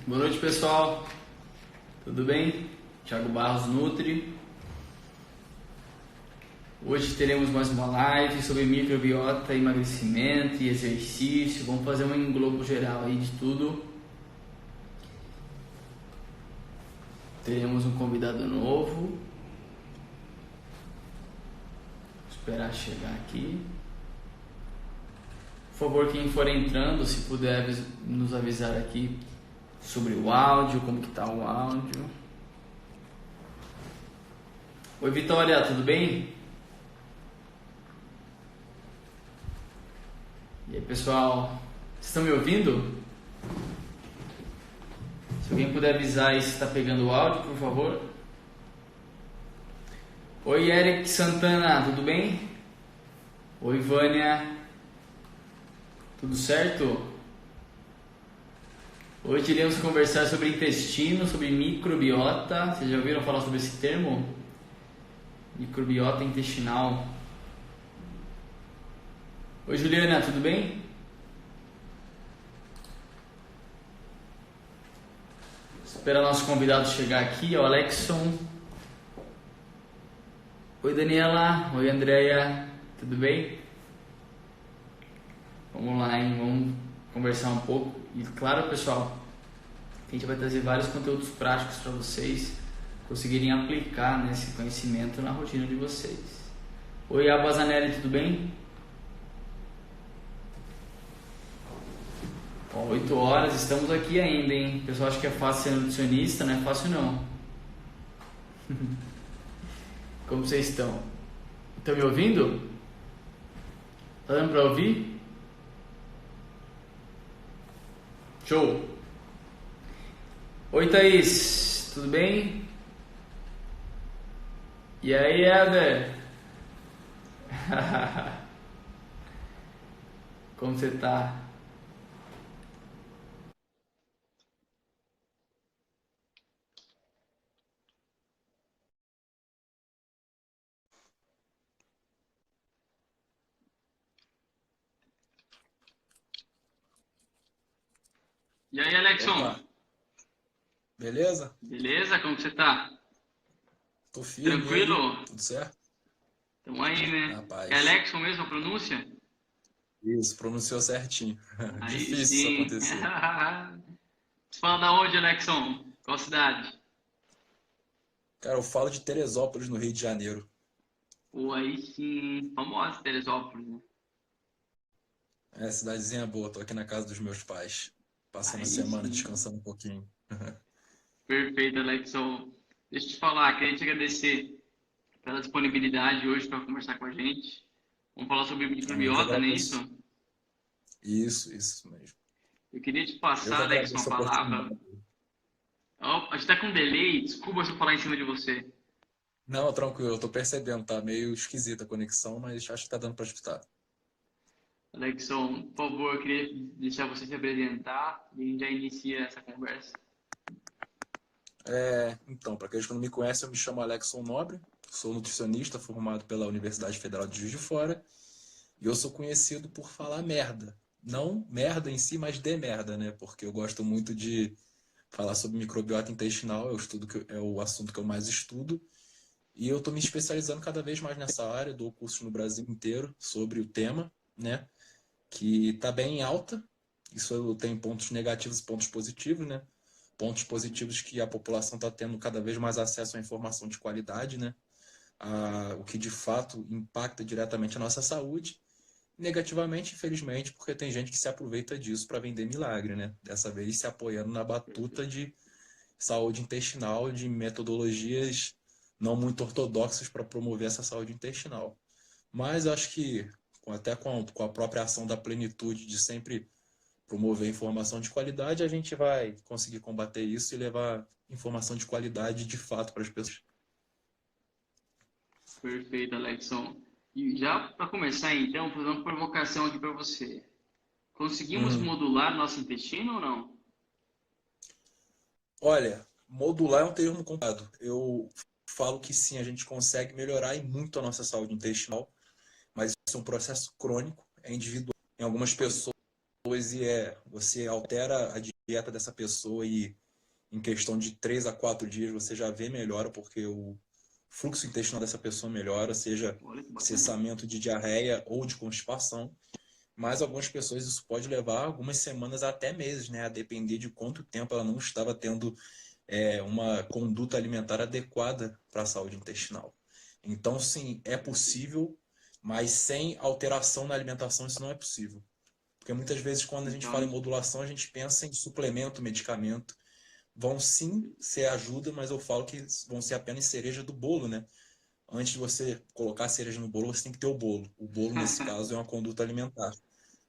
Boa noite, pessoal. Tudo bem? Thiago Barros Nutri. Hoje teremos mais uma live sobre microbiota, emagrecimento e exercício. Vamos fazer um englobo geral aí de tudo. Teremos um convidado novo. Vou esperar chegar aqui. Por favor, quem for entrando, se puder nos avisar aqui sobre o áudio, como que tá o áudio. Oi, Vitória, tudo bem? E aí, pessoal, estão me ouvindo? Se alguém puder avisar aí se está pegando o áudio, por favor. Oi, Eric Santana, tudo bem? Oi, Vânia, tudo certo? Hoje iremos conversar sobre intestino, sobre microbiota. Vocês já ouviram falar sobre esse termo? Microbiota intestinal. Oi, Juliana, tudo bem? Espera nosso convidado chegar aqui, o Alexson. Oi, Daniela. Oi, Andréia. Tudo bem? Vamos lá, hein? Vamos conversar um pouco. E claro, pessoal, a gente vai trazer vários conteúdos práticos para vocês conseguirem aplicar, né, esse conhecimento na rotina de vocês. Oi, Abazanelli, tudo bem? Ó, 8 horas, estamos aqui ainda, hein? O pessoal acha que é fácil ser nutricionista, não é fácil não. Como vocês estão? Estão me ouvindo? Tá dando para ouvir? Show! Oi, Thaís, tudo bem? E aí, Eder? Como você tá? E aí, Alexon? Opa, beleza? Beleza? Como você tá? Tô firme, e aí? Tranquilo? Tudo certo? Tamo aí, Na né? É paz. Alexon mesmo a pronúncia? Isso, pronunciou certinho. Aí Difícil isso sim. acontecer. Você fala da onde, Alexon? Qual cidade? Cara, eu falo de Teresópolis, no Rio de Janeiro. Pô, aí sim. Famosa Teresópolis, né? É, cidadezinha boa, tô aqui na casa dos meus pais. Passando a Aí semana sim. descansando um pouquinho. Perfeito, Alexon. Deixa eu te falar, queria te agradecer pela disponibilidade hoje para conversar com a gente. Vamos falar sobre Ah, eu que microbiota, não é isso? agradeço. Isso mesmo. Eu queria te Eu que passar, Alexon, a agradeço a palavra. oportunidade. Ó, a gente tá com delay, desculpa se eu falar em cima de você. Não, tranquilo, eu tô percebendo, tá meio esquisita a conexão, mas acho que tá dando pra escutar. Alexson, por favor, eu queria deixar você se apresentar e a gente já inicia essa conversa. Então, para aqueles que não me conhecem, eu me chamo Alexson Nobre, sou nutricionista formado pela Universidade Federal de Juiz de Fora. E eu sou conhecido por falar merda. Não merda em si, mas de merda, né? Porque eu gosto muito de falar sobre microbiota intestinal, é o assunto que eu mais estudo. E eu estou me especializando cada vez mais nessa área, dou cursos no Brasil inteiro sobre o tema, né? Que está bem em alta. Isso tem pontos negativos e pontos positivos, né? Pontos positivos que a população está tendo cada vez mais acesso à informação de qualidade, né? O que de fato impacta diretamente a nossa saúde. Negativamente, infelizmente, porque tem gente que se aproveita disso para vender milagre, né? Dessa vez se apoiando na batuta de saúde intestinal, de metodologias não muito ortodoxas para promover essa saúde intestinal. Mas acho que, até com a própria ação da plenitude de sempre promover informação de qualidade, a gente vai conseguir combater isso e levar informação de qualidade de fato para as pessoas. Perfeito, Alexson. E já para começar, então, fazer uma provocação aqui para você. Conseguimos Uhum. modular nosso intestino ou não? Olha, modular é um termo complicado. Eu falo que sim, a gente consegue melhorar e muito a nossa saúde intestinal, mas isso é um processo crônico, é individual. Em algumas pessoas você altera a dieta dessa pessoa e em questão de 3 a 4 dias você já vê melhora, porque o fluxo intestinal dessa pessoa melhora, seja Olha que bacana. cessamento de diarreia ou de constipação. Mas algumas pessoas isso pode levar algumas semanas até meses, né? A depender de quanto tempo ela não estava tendo uma conduta alimentar adequada para a saúde intestinal. Então, sim, é possível, mas sem alteração na alimentação isso não é possível. Porque muitas vezes quando a gente fala em Então, modulação, a gente pensa em suplemento, medicamento. Vão sim ser ajuda, mas eu falo que vão ser apenas cereja do bolo, né? Antes de você colocar a cereja no bolo, você tem que ter o bolo. O bolo, nesse caso, é uma conduta alimentar.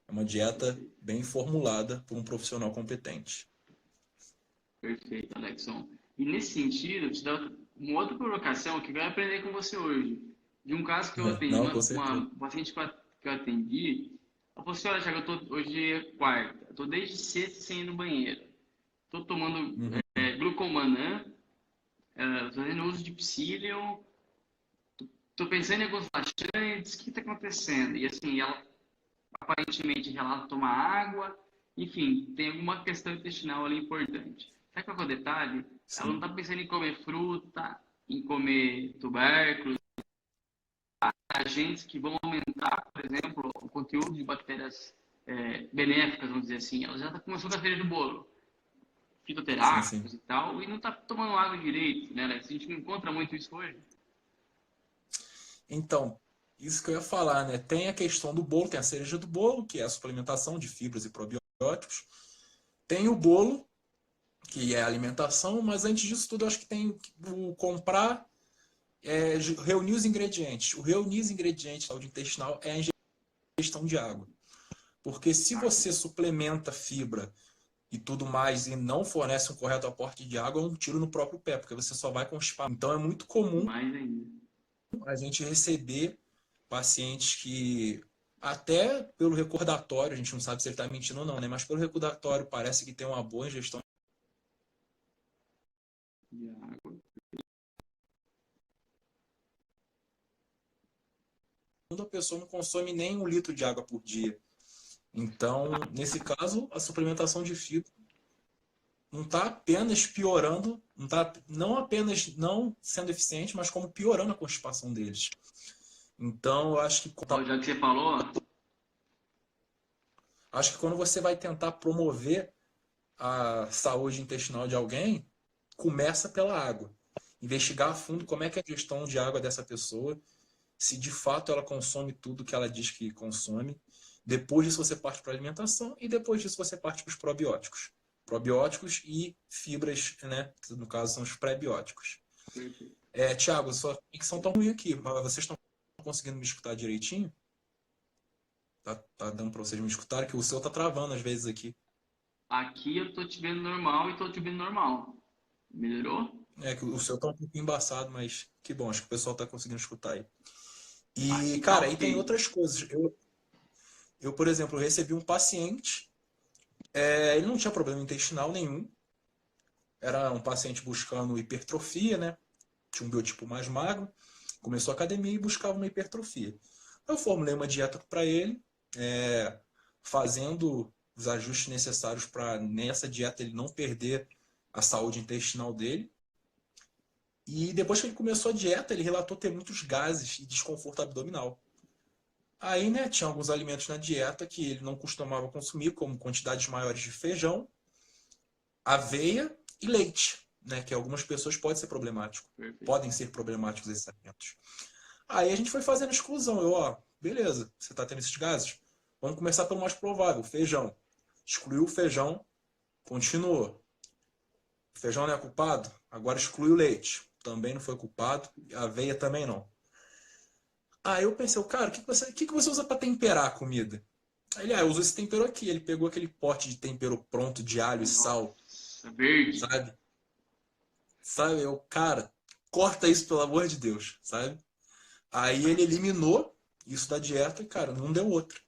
É uma dieta perfeito, bem formulada por um profissional competente. perfeito, Alexson. E nesse sentido, eu te dar uma outra provocação que eu quero aprender com você hoje. De um caso que eu atendi, Não, com certeza. uma paciente que eu atendi, ela falou assim, olha, Thiago, hoje é quarta, eu tô desde sexta sem ir no banheiro. Tô tomando Uhum. glucomanã, fazendo uso de psyllium, tô pensando em alguns laxantes, o que tá acontecendo? E assim, ela aparentemente relata tomar água, enfim, tem alguma questão intestinal ali importante. Sabe qual é o detalhe? Ela não Sim, está pensando em comer fruta, em comer tubérculos, agentes que vão aumentar, por exemplo, o conteúdo de bactérias benéficas, vamos dizer assim. Ela já está começando a cereja do bolo, sim, sim. fitoterápicos e tal, e não está tomando água direito, né, Alex? A gente não encontra muito isso hoje. Então, isso que eu ia falar, né? Tem a questão do bolo, tem a cereja do bolo, que é a suplementação de fibras e probióticos. Tem o bolo, que é a alimentação, mas antes disso tudo, eu acho que tem o comprar, reunir os ingredientes. O reunir os ingredientes da saúde intestinal é a ingestão de água. Porque se Água. você suplementa fibra e tudo mais e não fornece um correto aporte de água, é um tiro no próprio pé, porque você só vai constipar. Então é muito comum Mais ainda. a gente receber pacientes que, até pelo recordatório, a gente não sabe se ele está mentindo ou não, né? Mas pelo recordatório parece que tem uma boa ingestão. De água. A pessoa não consome nem 1 litro de água por dia. Então, nesse caso, a suplementação de fibra não está apenas piorando, não apenas não sendo eficiente, mas como piorando a constipação deles. Então, eu Ó, já que você falou, acho que quando você vai tentar promover a saúde intestinal de alguém, começa pela água. Investigar a fundo como é que é a gestão de água dessa pessoa, se de fato ela consome tudo que ela diz que consome. Depois disso você parte para a alimentação e depois disso você parte para os probióticos. Probióticos e fibras, né? Que no caso são os pré-bióticos. perfeito. Tiago, sua conexão tá ruim aqui, mas vocês estão conseguindo me escutar direitinho? Tá dando para vocês me escutarem? Que o seu tá travando às vezes aqui. Aqui eu tô te vendo normal e tô te vendo normal. Melhorou? É que o seu tá um pouco embaçado, mas que bom, acho que o pessoal tá conseguindo escutar aí. E, Aqui tá cara, aí tem ok. outras coisas. Por exemplo, recebi um paciente, ele não tinha problema intestinal nenhum, era um paciente buscando hipertrofia, né? Tinha um biotipo mais magro, começou a academia e buscava uma hipertrofia. Eu formulei uma dieta para ele, fazendo os ajustes necessários para nessa dieta ele não perder a saúde intestinal dele. E depois que ele começou a dieta, ele relatou ter muitos gases e desconforto abdominal. Aí, né, tinha alguns alimentos na dieta que ele não costumava consumir, como quantidades maiores de feijão, aveia e leite, né, que algumas pessoas Perfeito. podem ser problemáticos esses alimentos. Aí a gente foi fazendo exclusão. Beleza, você está tendo esses gases? Vamos começar pelo mais provável, feijão. Excluiu o feijão, continuou. O feijão não é culpado? Agora exclui o leite. Também não foi culpado. A aveia também não. Aí eu pensei, cara, o que você usa para temperar a comida? Aí ele, eu uso esse tempero aqui. Ele pegou aquele pote de tempero pronto de alho e sal, Nossa, verde. sabe? Sabe? Cara, corta isso pelo amor de Deus, sabe? Aí ele eliminou isso da dieta e, cara, não deu outra.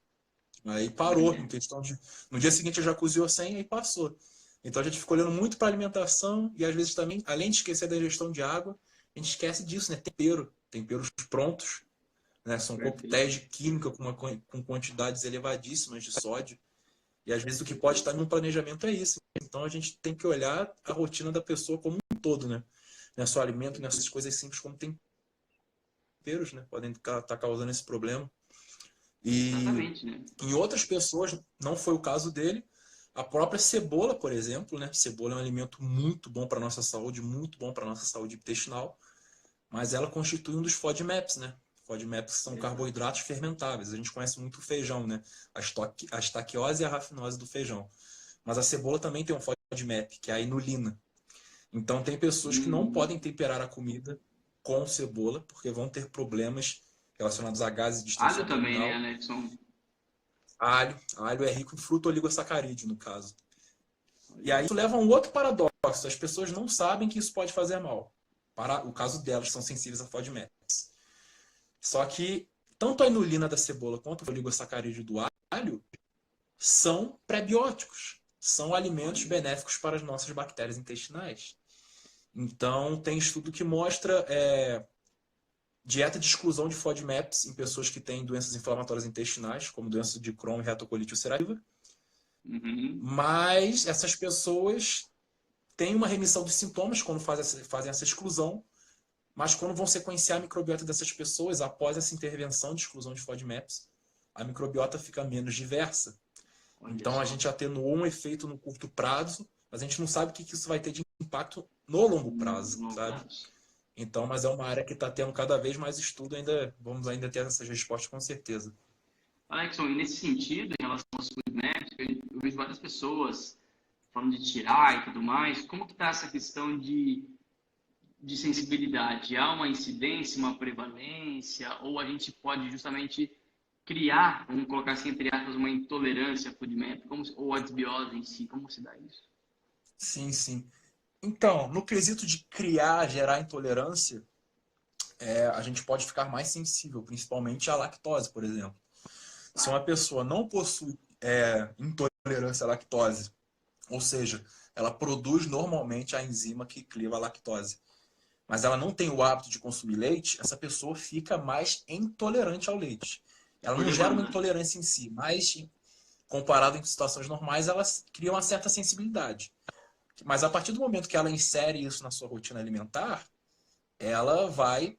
Aí parou, Olha, em questão de. No dia seguinte eu já cozinhou sem e passou. Então a gente ficou olhando muito para alimentação e às vezes também, além de esquecer da ingestão de água, a gente esquece disso, né? Tempero, temperos prontos, né? São perfeito. coquetéis de química com quantidades elevadíssimas de sódio. E E às vezes o que pode estar em um planejamento é isso. Então a gente tem que olhar a rotina da pessoa como um todo, né? Não é só alimento, nessas coisas simples como temperos, né? Podem estar causando esse problema. E Exatamente, né? em outras pessoas, não foi o caso dele. A própria cebola, por exemplo, né? Cebola é um alimento muito bom para a nossa saúde, muito bom para a nossa saúde intestinal, mas ela constitui um dos FODMAPs, né? FODMAPs são Exato. carboidratos fermentáveis. A gente conhece muito o feijão, né? A estaquiose e a rafinose do feijão. Mas a cebola também tem um FODMAP, que é a inulina. Então tem pessoas que não Uhum. podem temperar a comida com cebola, porque vão ter problemas relacionados a gases de distensão Alho também, né, abdominal. Alexson? Alho é rico em fruto-oligosacarídeo, no caso. E Olha aí isso leva a um outro paradoxo. As pessoas não sabem que isso pode fazer mal. Para o caso delas, que são sensíveis a FODMAPs. Só que tanto a inulina da cebola quanto o oligosacarídeo do alho são prebióticos. São alimentos olha. benéficos para as nossas bactérias intestinais. Então, tem estudo que mostra dieta de exclusão de FODMAPs em pessoas que têm doenças inflamatórias intestinais, como doença de Crohn e retocolite ulcerativa. Uhum. Mas essas pessoas têm uma remissão dos sintomas quando fazem essa exclusão, mas quando vão sequenciar a microbiota dessas pessoas, após essa intervenção de exclusão de FODMAPs, a microbiota fica menos diversa. Olha Então a só. gente atenuou um efeito no curto prazo, mas a gente não sabe o que isso vai ter de impacto no longo No prazo, longo sabe? prazo. Então, mas é uma área que está tendo cada vez mais estudo, ainda vamos ainda ter essas respostas com certeza. Alexson, e nesse sentido, em relação aos food maps, eu vejo várias pessoas falando de tirar e tudo mais. Como que está essa questão de sensibilidade? Há uma incidência, uma prevalência, ou a gente pode justamente criar, vamos colocar assim, entre aspas, uma intolerância a food map, ou a desbiose em si, como se dá isso? Sim, sim. Então, no quesito de criar, gerar intolerância, a gente pode ficar mais sensível, principalmente à lactose, por exemplo. Se Tá. uma pessoa não possui intolerância à lactose, ou seja, ela produz normalmente a enzima que cliva a lactose, mas ela não tem o hábito de consumir leite, essa pessoa fica mais intolerante ao leite. Ela Por não gera uma demanda. intolerância em si, mas comparado em situações normais, ela cria uma certa sensibilidade. Mas a partir do momento que ela insere isso na sua rotina alimentar, ela vai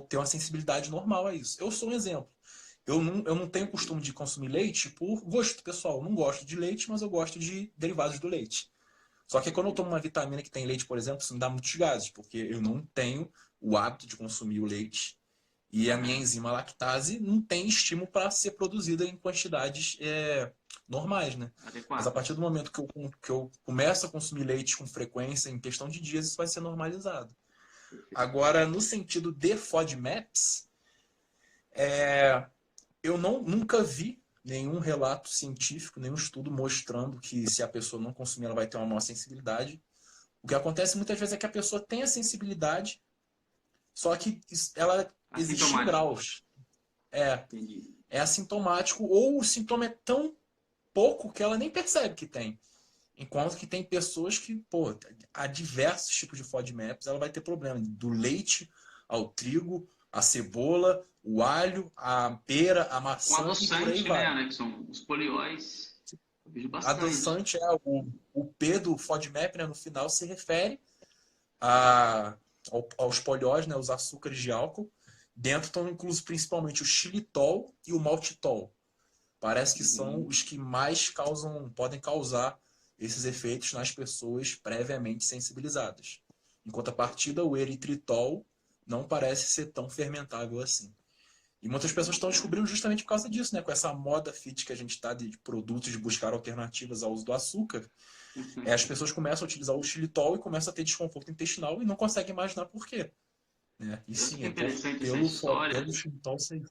ter uma sensibilidade normal a isso. Eu sou um exemplo. Eu não tenho costume de consumir leite por gosto pessoal. Eu não gosto de leite, mas eu gosto de derivados do leite. Só que quando eu tomo uma vitamina que tem leite, por exemplo, isso me dá muitos gases, porque eu não tenho o hábito de consumir o leite e a minha enzima lactase não tem estímulo para ser produzida em quantidades normais, né? Mas a Adequado. partir do momento que eu começo a consumir leite com frequência, em questão de dias, isso vai ser normalizado. Perfeito. Agora, no sentido de FODMAPs, eu nunca vi nenhum relato científico, nenhum estudo mostrando que se a pessoa não consumir, ela vai ter uma maior sensibilidade. O que acontece muitas vezes é que a pessoa tem a sensibilidade, só que ela existe em Assintomático. graus. É, Entendi. é assintomático ou o sintoma é tão pouco que ela nem percebe que tem. Enquanto que tem pessoas que, pô, há diversos tipos de FODMAPs, ela vai ter problema. Do leite ao trigo, a cebola, o alho, a pera, a Com maçã e por aí adoçante, né, vai. Alexson? Os polióis, eu vejo bastante. Adoçante o P do FODMAP, né, no final se refere aos poliós, né, os açúcares de álcool. Dentro estão inclusos principalmente o xilitol e o maltitol. Parece que são Uhum. os que mais podem causar esses efeitos nas pessoas previamente sensibilizadas. Em contrapartida, o eritritol não parece ser tão fermentável assim. E muitas pessoas estão descobrindo justamente por causa disso, né? Com essa moda fit que a gente está de produtos, de buscar alternativas ao uso do açúcar. As pessoas começam a utilizar o xilitol e começam a ter desconforto intestinal e não conseguem imaginar por quê. Né? E Sabe sim, que é interessante essa pelo história xilitol ser.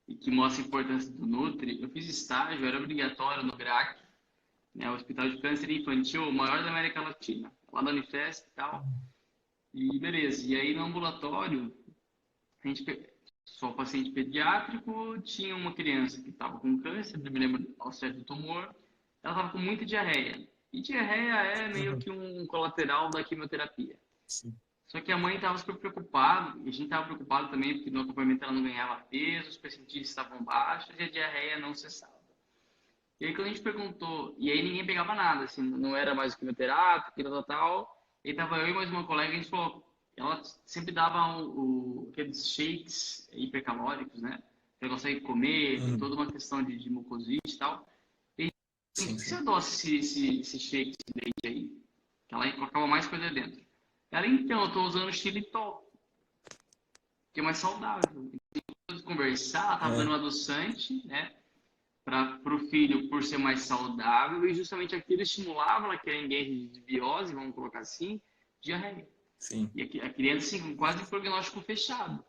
e que mostra a importância do Nutri? Eu fiz estágio, era obrigatório no GRAC, né, o Hospital de Câncer Infantil, o maior da América Latina, lá da Unifesp e tal. E beleza, e aí no ambulatório, a gente, só paciente pediátrico, tinha uma criança que estava com câncer, não me lembro ao certo do tumor, ela estava com muita diarreia. E diarreia é meio Uhum, que um colateral da quimioterapia. sim. Só que a mãe estava super preocupada, e a gente estava preocupado também, porque no acompanhamento ela não ganhava peso, os percentis estavam baixos e a diarreia não cessava. E aí quando a gente perguntou, e aí ninguém pegava nada, assim, não era mais quimioterápico, e tal, tal, tal. E tava eu e mais uma colega, e a gente falou, ela sempre dava aqueles shakes hipercalóricos, né? Você consegue comer, tem toda Uhum. uma questão de mucosite e tal. E assim, por Sim, que você sim. adoça esse shake, esse leite aí? Que ela colocava mais coisa dentro. Ela, então, eu tô usando xilitol, que é mais saudável. Depois de conversar, ela tava dando um Ah, adoçante, né? Para o filho por ser mais saudável e justamente aquilo estimulava naquela guerra de desbiose, vamos colocar assim, diarreia. sim. E a criança assim, com quase prognóstico fechado.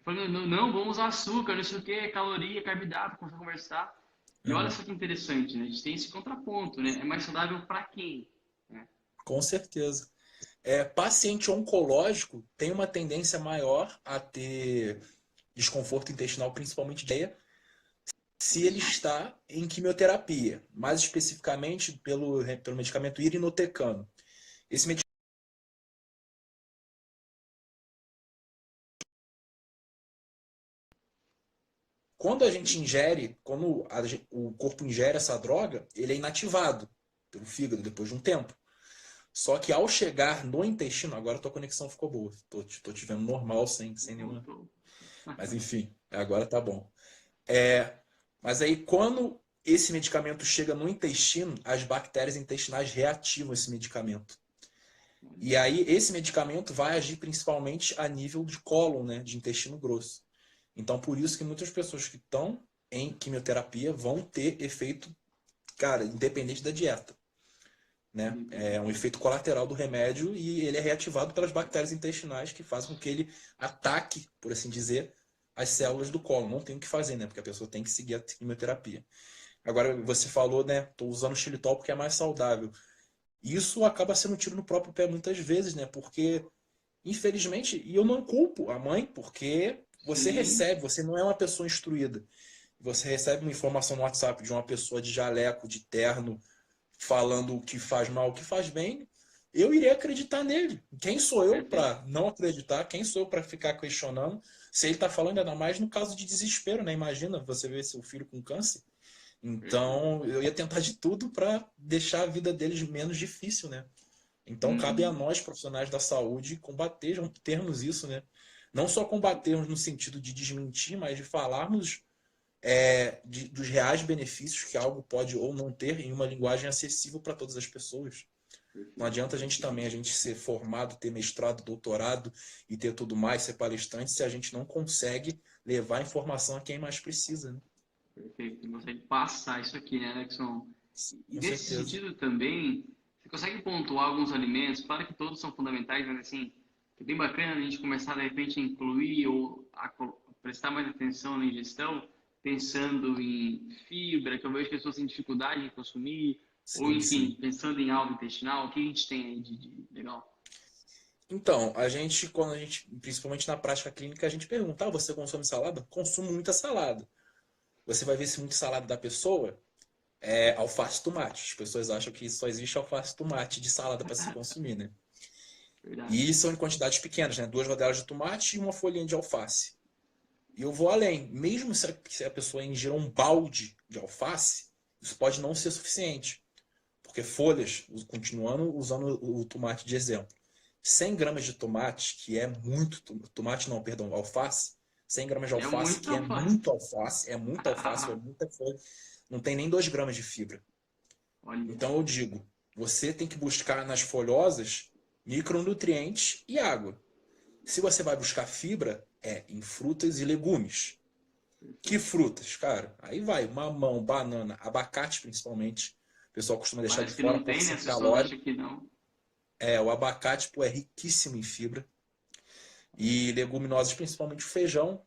Falando, não, não, vamos usar açúcar, não sei o que, caloria, carboidrato, começar a conversar. E olha Aham. só que interessante, né? A gente tem esse contraponto, né? É mais saudável para quem? Né? Com certeza. Paciente oncológico tem uma tendência maior a ter desconforto intestinal, principalmente diarreia, se ele Isso. está em quimioterapia, mais especificamente pelo medicamento irinotecano. Esse medicamento, quando a gente ingere, o corpo ingere essa droga, ele é inativado pelo fígado depois de um tempo. Só que ao chegar no intestino, agora a tua conexão ficou boa. Tô te vendo normal, sem nenhuma. Voltou. Mas enfim, agora tá bom. É, mas aí, quando esse medicamento chega no intestino, as bactérias intestinais reativam esse medicamento. E aí, esse medicamento vai agir principalmente a nível de cólon, né, de intestino grosso. Então, por isso que muitas pessoas que estão em quimioterapia vão ter efeito, cara, independente da dieta. Né? É um efeito colateral do remédio e ele é reativado pelas bactérias intestinais que fazem com que ele ataque, por assim dizer, as células do colo. Não tem o que fazer, né? Porque a pessoa tem que seguir a quimioterapia. Agora, você falou, né? Tô usando xilitol porque é mais saudável. Isso acaba sendo um tiro no próprio pé muitas vezes, né? Porque, infelizmente, e eu não culpo a mãe, porque você Sim, recebe, você não é uma pessoa instruída. Você recebe uma informação no WhatsApp de uma pessoa de jaleco, de terno, falando o que faz mal, o que faz bem, eu iria acreditar nele. Quem sou eu perfeito. para não acreditar? Quem sou eu para ficar questionando? Se ele está falando, ainda mais no caso de desespero, né? Imagina você ver seu filho com câncer. Perfeito. Então, eu ia tentar de tudo para deixar a vida deles menos difícil, né? Então, cabe a Uhum. nós, profissionais da saúde, combatermos isso, né? Não só combatermos no sentido de desmentir, mas de falarmos dos reais benefícios que algo pode ou não ter em uma linguagem acessível para todas as pessoas. Não Perfeito, adianta perfeito. a gente ser formado, ter mestrado, doutorado e ter tudo mais, ser palestrante, se a gente não consegue levar a informação a quem mais precisa, né? Perfeito. Você consegue passar isso aqui, né, Alexson? E Com nesse certeza. sentido também, você consegue pontuar alguns alimentos? Claro que todos são fundamentais, mas assim, é bem bacana a gente começar de repente a incluir ou prestar mais atenção na ingestão, pensando em fibra, que eu vejo que as pessoas têm dificuldade em consumir, ou Sim, enfim, sim. pensando em algo intestinal, o que a gente tem aí de legal? Então, quando a gente, principalmente na prática clínica, a gente pergunta: você consome salada? Consumo muita salada. Você vai ver se muito salada da pessoa é alface e tomate. As pessoas acham que só existe alface e tomate de salada para se consumir, né? Verdade. E são em quantidades pequenas, né? Duas rodelas de tomate e uma folhinha de alface. E eu vou além. Mesmo se a pessoa ingira um balde de alface, isso pode não ser suficiente. Porque folhas, continuando usando o tomate de exemplo, 100 gramas de tomate, que é muito. Tomate não, perdão, alface. 100 gramas de É alface, muito que alface. é muita alface, é muita folha. Não tem nem 2 gramas de fibra. Olha, Então eu digo, você tem que buscar nas folhosas micronutrientes e água. Se você vai buscar fibra, é em frutas e legumes. Que perfeito. frutas, cara? Aí vai, mamão, banana, abacate principalmente. O pessoal costuma deixar de Parece que fora não por tem, né? ser As pessoas calórico. acham que não. O abacate, pô, é riquíssimo em fibra. E leguminosas, principalmente o feijão,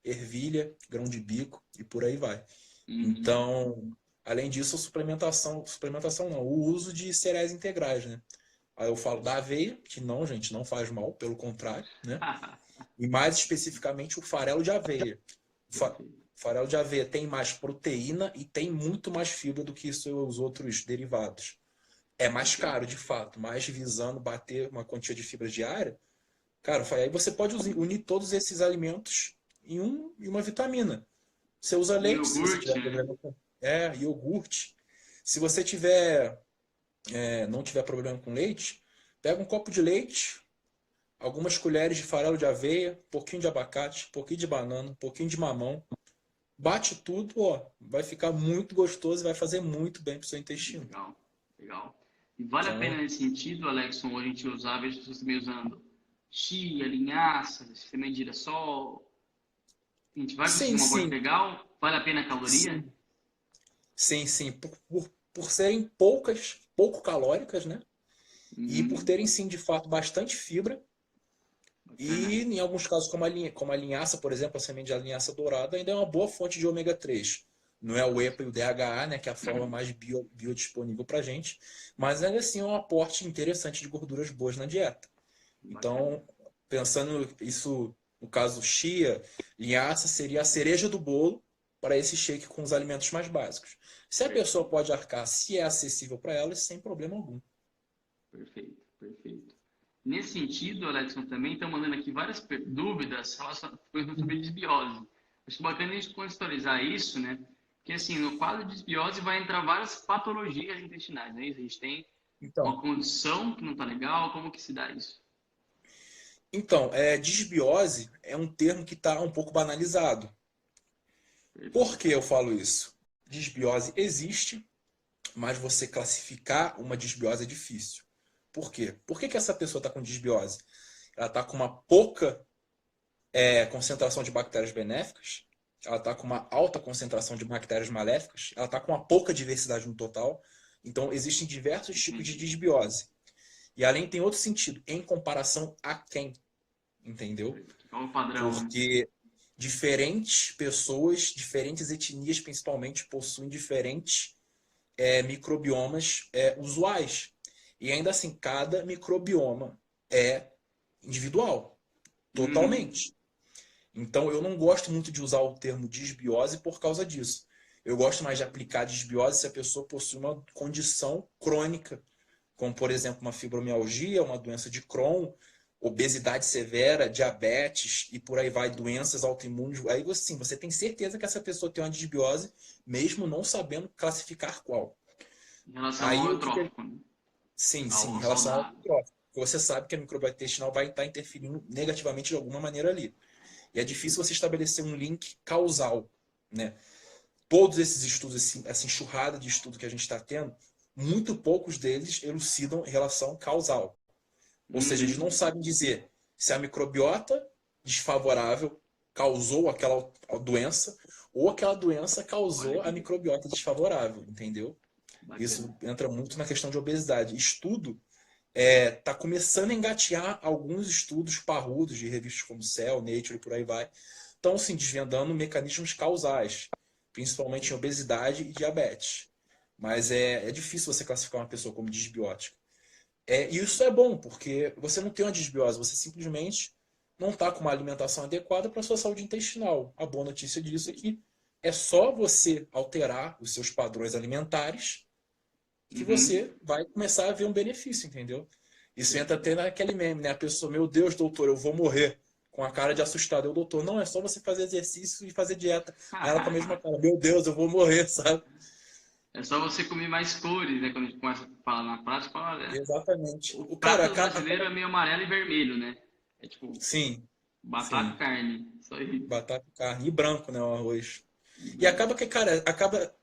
ervilha, grão de bico e por aí vai. Uhum. Então, além disso, suplementação não, o uso de cereais integrais, né? Aí eu falo da aveia, que não, gente, não faz mal, pelo contrário, né? E mais especificamente o farelo de aveia. O Perfeito. farelo de aveia tem mais proteína e tem muito mais fibra do que seus outros derivados. É mais Perfeito. caro, de fato, mas visando bater uma quantia de fibra diária, cara, aí você pode unir todos esses alimentos em uma vitamina. Você usa Um leite, se você tiver iogurte, né? problema com. iogurte. Se você tiver, não tiver problema com leite, pega um copo de leite, algumas colheres de farelo de aveia, um pouquinho de abacate, um pouquinho de banana, um pouquinho de mamão. Bate tudo, ó, vai ficar muito gostoso e vai fazer muito bem pro seu intestino. Legal, legal. E vale a pena Então, nesse sentido, Alexson, a gente usar, vejo pessoas também usando chia, linhaça, semente de girassol. A gente vai conseguir sim, uma amostra sim, legal? Vale a pena a caloria? sim, sim, sim. Por serem poucas, pouco calóricas, né? E por Uhum, terem, sim, de fato, bastante fibra. bacana. E em alguns casos, como a linhaça, por exemplo, a semente de linhaça dourada, ainda é uma boa fonte de ômega 3. Não é o EPA e o DHA, né, que é a forma mais biodisponível para a gente, mas ainda assim é um aporte interessante de gorduras boas na dieta. Bacana. Então, pensando isso, no caso chia, linhaça seria a cereja do bolo para esse shake com os alimentos mais básicos. Se a pessoa Perfeito, pode arcar, se é acessível para ela, sem problema algum. perfeito, perfeito. Nesse sentido, Alexson, também estão mandando aqui várias dúvidas relacionadas sobre desbiose. Acho bacana a gente contextualizar isso, né? Porque, assim, no quadro de desbiose vai entrar várias patologias intestinais, né? A gente tem uma Então, condição que não está legal, como que se dá isso? Disbiose é um termo que está um pouco banalizado. Por Perfeito. que eu falo isso? Disbiose existe, mas você classificar uma disbiose é difícil. Por quê? Por que essa pessoa está com disbiose? Ela está com uma pouca concentração de bactérias benéficas, ela está com uma alta concentração de bactérias maléficas, ela está com uma pouca diversidade no total. Então, existem diversos tipos de Entendi. disbiose. E além tem outro sentido, em comparação a quem, entendeu? Perfeito. Qual o padrão, né? Porque diferentes pessoas, diferentes etnias principalmente, possuem diferentes microbiomas usuais. E ainda assim, cada microbioma é individual, Uhum. totalmente. Então, eu não gosto muito de usar o termo disbiose por causa disso. Eu gosto mais de aplicar disbiose se a pessoa possui uma condição crônica, como, por exemplo, uma fibromialgia, uma doença de Crohn, obesidade severa, diabetes e por aí vai, doenças autoimunes. Aí, sim, você tem certeza que essa pessoa tem uma disbiose, mesmo não sabendo classificar qual. Em relação Aí, ao o que que... eutrófico, né? Sim, sim, em Ao relação ao saudável. micróbio. Você sabe que a microbiota intestinal vai estar interferindo negativamente de alguma maneira ali. E é difícil você estabelecer um link causal, né? Todos esses estudos, essa enxurrada de estudo que a gente está tendo, muito poucos deles elucidam relação causal. Ou seja, eles não Uhum. sabem dizer se a microbiota desfavorável causou aquela doença ou aquela doença Olha causou que a microbiota desfavorável, entendeu? Isso bacana. entra muito na questão de obesidade. Estudo está começando a engatear alguns estudos parrudos de revistas como Cell, Nature e por aí vai. Estão se desvendando mecanismos causais, principalmente em obesidade e diabetes. Mas é difícil você classificar uma pessoa como disbiótica. E isso é bom, porque você não tem uma disbiose, você simplesmente não está com uma alimentação adequada para a sua saúde intestinal. A boa notícia disso é que é só você alterar os seus padrões alimentares que Uhum. você vai começar a ver um benefício, entendeu? Isso entra Perfeito. até naquele meme, né? A pessoa, meu Deus, doutor, eu vou morrer. Com a cara de assustado. Eu, doutor, não, é só você fazer exercício e fazer dieta. Aí ela com a mesma cara, meu Deus, eu vou morrer, sabe? É só você comer mais cores, né? Quando a gente começa a falar na prática, olha, Exatamente. o O cara, prato do brasileiro é meio amarelo e vermelho, né? É tipo sim, batata e sim. carne. Isso aí. Batata e carne. E branco, né? O arroz. E E branco. acaba que, cara,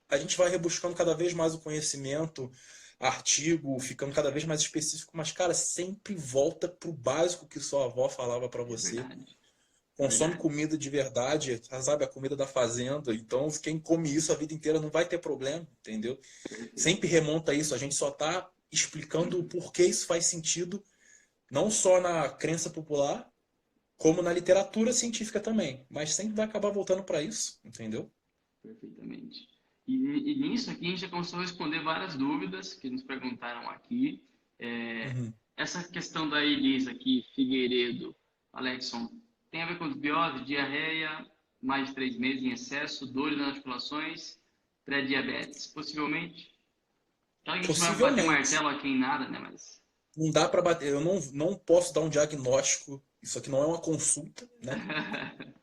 a gente vai rebuscando cada vez mais o conhecimento, artigo, ficando cada vez mais específico, mas, cara, sempre volta pro básico que sua avó falava para É você. verdade. Consome Verdade. comida de verdade, sabe? A comida da fazenda. Então, quem come isso a vida inteira não vai ter problema, entendeu? Perfeito. Sempre remonta a isso. A gente só está explicando o porquê isso faz sentido, não só na crença popular, como na literatura científica também. Mas sempre vai acabar voltando para isso, entendeu? Perfeitamente. E nisso aqui a gente já começou a responder várias dúvidas que nos perguntaram aqui. É, Uhum. essa questão da Elisa aqui, Figueiredo, Alexson, tem a ver com desbiose, diarreia, mais de 3 meses em excesso, dores nas articulações, pré-diabetes, possivelmente. Claro que a gente vai bater Possivelmente. martelo aqui em nada, né? Mas. Não dá para bater. Eu não posso dar um diagnóstico. Isso aqui não é uma consulta, né?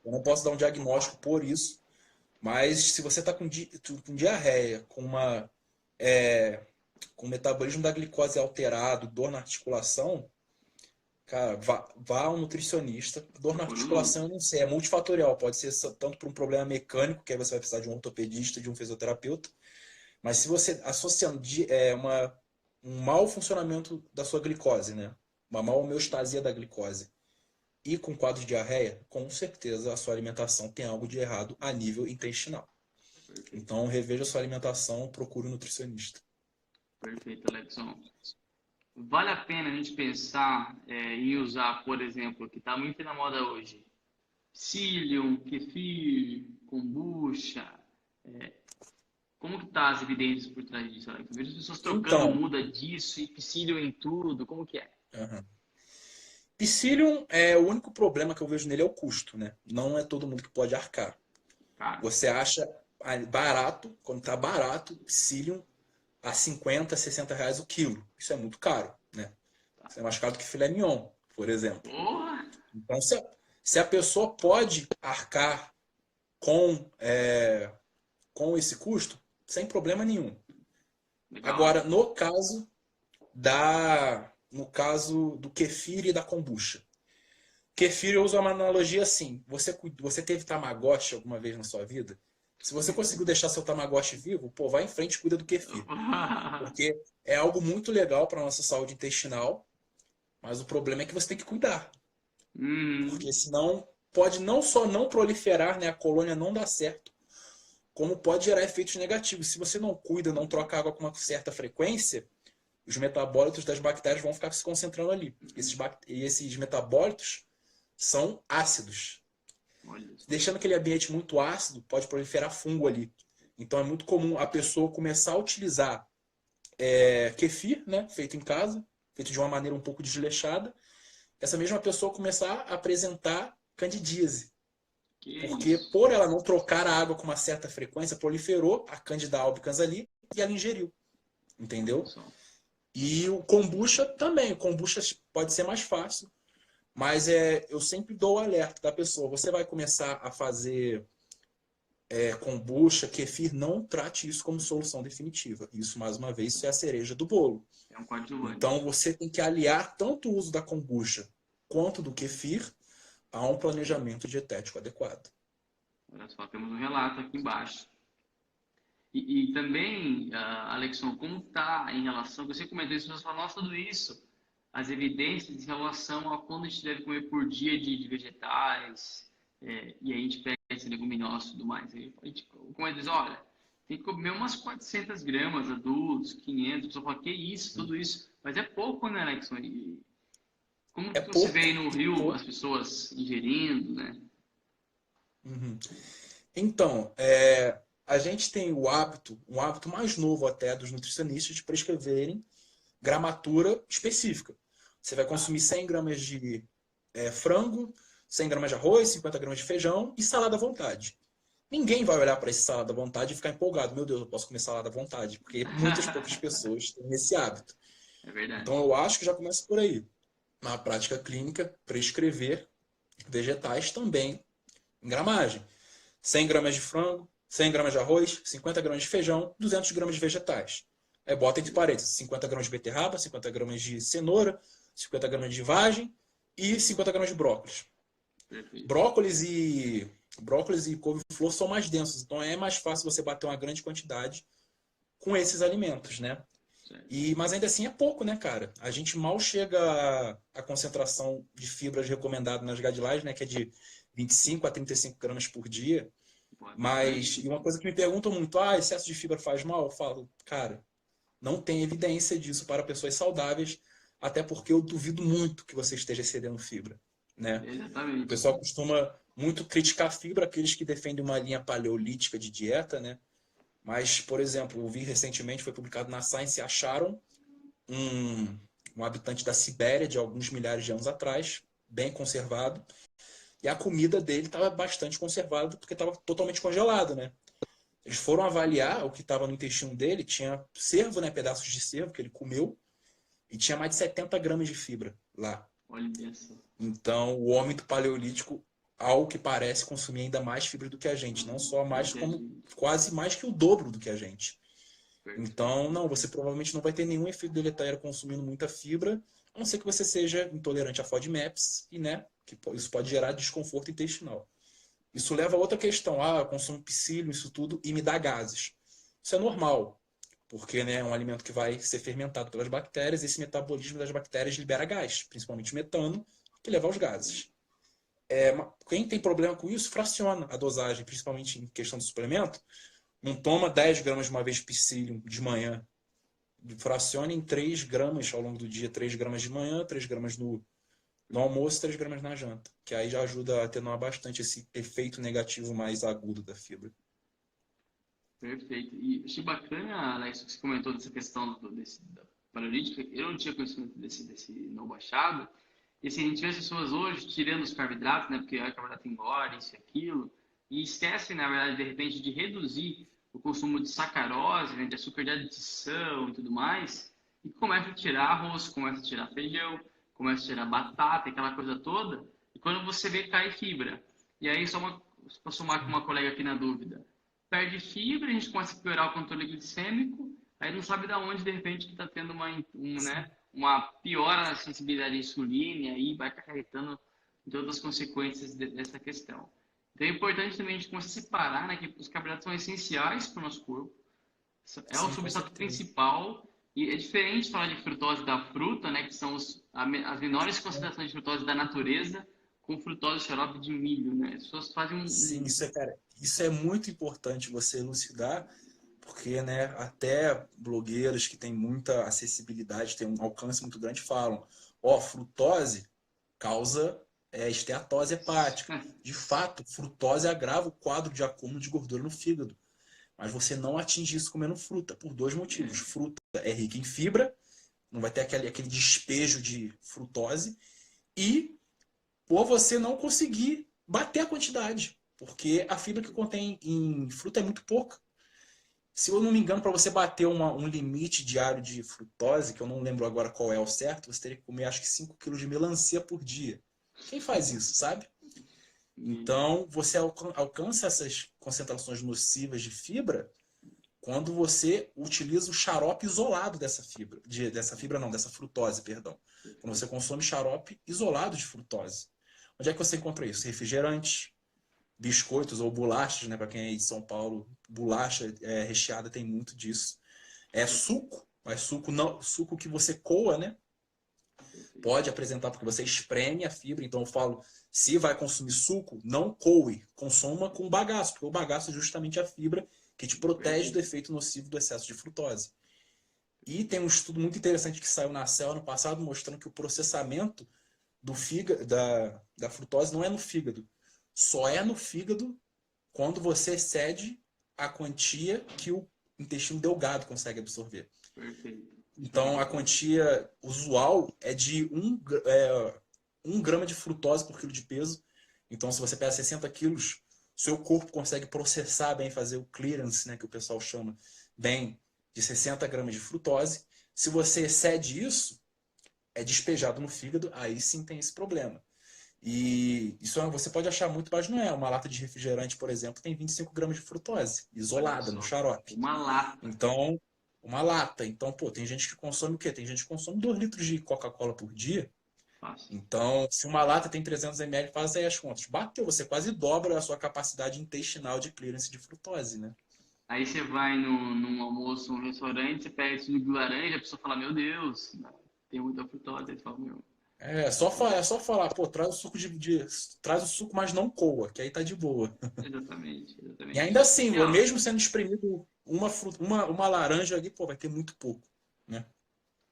Eu não posso dar um diagnóstico por isso. Mas se você está com diarreia, com o metabolismo da glicose alterado, dor na articulação, cara, vá ao nutricionista. Dor na Procura o articulação, eu Nutri. não sei, é multifatorial. Pode ser tanto por um problema mecânico, que aí você vai precisar de um ortopedista, de um fisioterapeuta. Mas se você associando um mau funcionamento da sua glicose, né? Uma má homeostasia da glicose e com quadro de diarreia, com certeza a sua alimentação tem algo de errado a nível intestinal. Perfeito, Então, reveja a sua alimentação, procure um nutricionista. perfeito, Alexson. Vale a pena a gente pensar em usar, por exemplo, que está muito na moda hoje, psyllium, kefir, kombucha. Como que tá as evidências por trás disso, Alex? Eu vejo as pessoas trocando Então, muda disso e psyllium em tudo. Como que é? uhum. Psyllium, o único problema que eu vejo nele é o custo, né? Não é todo mundo que pode arcar. Cara, Você acha barato, quando tá barato, Psyllium a 50, 60 reais o quilo. Isso é muito caro, né? tá. Isso é mais caro do que filé mignon, por exemplo. Porra! Então, se a pessoa pode arcar com esse custo, sem problema nenhum. Legal. Agora, no caso do kefir e da kombucha. Kefir eu uso uma analogia assim. Você teve Tamagotchi alguma vez na sua vida? Se você conseguiu deixar seu Tamagotchi vivo, pô, vai em frente e cuida do kefir. Porque é algo muito legal para nossa saúde intestinal, mas o problema é que você tem que cuidar. Porque Hum, senão pode não só não proliferar, né, a colônia não dar certo, como pode gerar efeitos negativos. Se você não cuida, não troca água com uma certa frequência, os metabólitos das bactérias vão ficar se concentrando ali. Esses metabólitos são ácidos. olha só. Deixando aquele ambiente muito ácido, pode proliferar fungo ali. Então é muito comum a pessoa começar a utilizar kefir, né, feito em casa, feito de uma maneira um pouco desleixada. Essa mesma pessoa começar a apresentar candidíase. Que Porque isso? por ela não trocar a água com uma certa frequência, proliferou a Candida albicans ali e ela ingeriu. Olha Entendeu? só. E o kombucha também. O kombucha pode ser mais fácil. Mas eu sempre dou o alerta da pessoa. Você vai começar a fazer kombucha, kefir, não trate isso como solução definitiva. Isso, mais uma vez, isso é a cereja do bolo. É um Então, coadjuvante. você tem que aliar tanto o uso da kombucha quanto do kefir a um planejamento dietético adequado. Olha só, temos um relato aqui embaixo. E também, Alexson, como está em relação, você comentou isso, mas falam, nossa, tudo isso, as evidências em relação a quando a gente deve comer por dia de vegetais, e aí a gente pega esse leguminosas e tudo mais. Aí a gente, como eles, olha, tem que comer umas 400 gramas adultos, 500, a pessoa fala, que isso, tudo isso, mas é pouco, né, Alexson? E como É que você vê pouco, aí no é Rio as pouco. pessoas ingerindo, né? Uhum. Então, a gente tem um hábito mais novo até dos nutricionistas de prescreverem gramatura específica. Você vai Tá. consumir 100 gramas de frango, 100 gramas de arroz, 50 gramas de feijão e salada à vontade. Ninguém vai olhar para esse salada à vontade e ficar empolgado. Meu Deus, eu posso comer salada à vontade, porque muitas poucas pessoas têm esse hábito. É Então, verdade. eu acho que já começa por aí. Na prática clínica, prescrever vegetais também em gramagem. 100 gramas de frango, 100 gramas de arroz, 50 gramas de feijão, 200 gramas de vegetais. Aí bota entre parênteses 50 gramas de beterraba, 50 gramas de cenoura, 50 gramas de vagem e 50 gramas de brócolis. Perfeito. Brócolis e couve-flor são mais densos, então é mais fácil você bater uma grande quantidade com esses alimentos, né? Certo. Mas ainda assim é pouco, né, cara? A gente mal chega à concentração de fibras recomendada nas guidelines, né, que é de 25 a 35 gramas por dia. Pô, é Mas, bastante. e uma coisa que me perguntam muito, excesso de fibra faz mal? Eu falo, cara, não tem evidência disso para pessoas saudáveis, até porque eu duvido muito que você esteja excedendo fibra, né? O Exatamente. pessoal costuma muito criticar a fibra, aqueles que defendem uma linha paleolítica de dieta, né? Mas, por exemplo, eu vi recentemente, foi publicado na Science, acharam um, um habitante da Sibéria de alguns milhares de anos atrás, bem conservado, e a comida dele estava bastante conservada porque estava totalmente congelado, né? Eles foram avaliar o que estava no intestino dele, tinha cervo, né, pedaços de cervo que ele comeu, e tinha mais de 70 gramas de fibra lá. Olha só. Então, o homem do paleolítico ao que parece consumir ainda mais fibra do que a gente, não só mais, como Entendi. quase mais que o dobro do que a gente. Perfeito. Então, não, você provavelmente não vai ter nenhum efeito deletério consumindo muita fibra, a não ser que você seja intolerante a FODMAPs e, né, isso pode gerar desconforto intestinal. Isso leva a outra questão, eu consumo psyllium, isso tudo, e me dá gases. Isso é normal, porque, né, é um alimento que vai ser fermentado pelas bactérias, e esse metabolismo das bactérias libera gás, principalmente metano, que leva aos gases. Quem tem problema com isso, fraciona a dosagem, principalmente em questão de suplemento. Não toma 10 gramas de uma vez psyllium de manhã. Fraciona em 3 gramas ao longo do dia. 3 gramas de manhã, 3 gramas no almoço, 3 gramas na janta. Que aí já ajuda a atenuar bastante esse efeito negativo mais agudo da fibra. Perfeito. E achei bacana, Alex, que você comentou dessa questão da paralítica. Eu não tinha conhecimento desse não baixado. E assim, a gente vê as pessoas hoje tirando os carboidratos, né? Porque o carboidrato engorda, isso e aquilo. E esquecem, na verdade, de repente, de reduzir o consumo de sacarose, né, de açúcar de adição e tudo mais. E começa a tirar arroz, começa a tirar feijão, começa a tirar batata, aquela coisa toda. E quando você vê, cai fibra. E aí, para somar com uma colega aqui na dúvida, perde fibra, a gente começa a piorar o controle glicêmico, aí não sabe de onde, de repente, que está tendo né, uma piora na sensibilidade à insulina, e aí vai acarretando todas as consequências dessa questão. Então é importante também a gente começar a separar, né, que os carboidratos são essenciais para o nosso corpo, é o Sim, com substrato certeza. principal, e é diferente falar de frutose da fruta, né, que são as menores concentrações de frutose da natureza, com frutose xarope de milho, né? As pessoas fazem Sim, isso é muito importante você elucidar, porque, né, até blogueiros que têm muita acessibilidade, têm um alcance muito grande, falam, frutose causa esteatose hepática. De fato, frutose agrava o quadro de acúmulo de gordura no fígado. Mas você não atinge isso comendo fruta, por dois motivos. Fruta é rica em fibra, não vai ter aquele despejo de frutose, e por você não conseguir bater a quantidade, porque a fibra que contém em fruta é muito pouca. Se eu não me engano, para você bater um limite diário de frutose, que eu não lembro agora qual é o certo, você teria que comer acho que 5 quilos de melancia por dia. Quem faz isso, sabe? Então, você alcança essas concentrações nocivas de fibra quando você utiliza o xarope isolado dessa fibra. Dessa frutose, perdão. Quando você consome xarope isolado de frutose. Onde é que você encontra isso? Refrigerantes, biscoitos ou bolachas, né? Para quem é de São Paulo, bolacha recheada tem muito disso. É suco, mas suco não, suco que você coa, né? Pode apresentar porque você espreme a fibra. Então eu falo, se vai consumir suco, não coe, consuma com bagaço, porque o bagaço é justamente a fibra que te protege do efeito nocivo do excesso de frutose. E tem um estudo muito interessante que saiu na Cell ano passado mostrando que o processamento do fígado, da frutose não é no fígado. Só é no fígado quando você excede a quantia que o intestino delgado consegue absorver. Perfeito. Então, a quantia usual é de 1 grama de frutose por quilo de peso. Então, se você pesa 60 quilos, seu corpo consegue processar bem, fazer o clearance, né, que o pessoal chama bem, de 60 gramas de frutose. Se você excede isso, é despejado no fígado, aí sim tem esse problema. E isso você pode achar muito, mas não é. Uma lata de refrigerante, por exemplo, tem 25 gramas de frutose, Olha isolada no só, xarope. uma lata. Então, uma lata. Então, pô, tem gente que consome o quê? Tem gente que consome 2 litros de Coca-Cola por dia. Fácil. Então, se uma lata tem 300 ml, faz aí as contas. Bateu, você quase dobra a sua capacidade intestinal de clearance de frutose, né? Aí você vai num almoço, num restaurante, você pega suco de laranja, a pessoa fala, meu Deus, tem muita frutose. Aí você fala, meu, É só falar, pô, traz o suco traz o suco, mas não coa, que aí tá de boa. exatamente, E exatamente. ainda assim, E, ó, mesmo sendo espremido uma laranja ali, pô, vai ter muito pouco, né?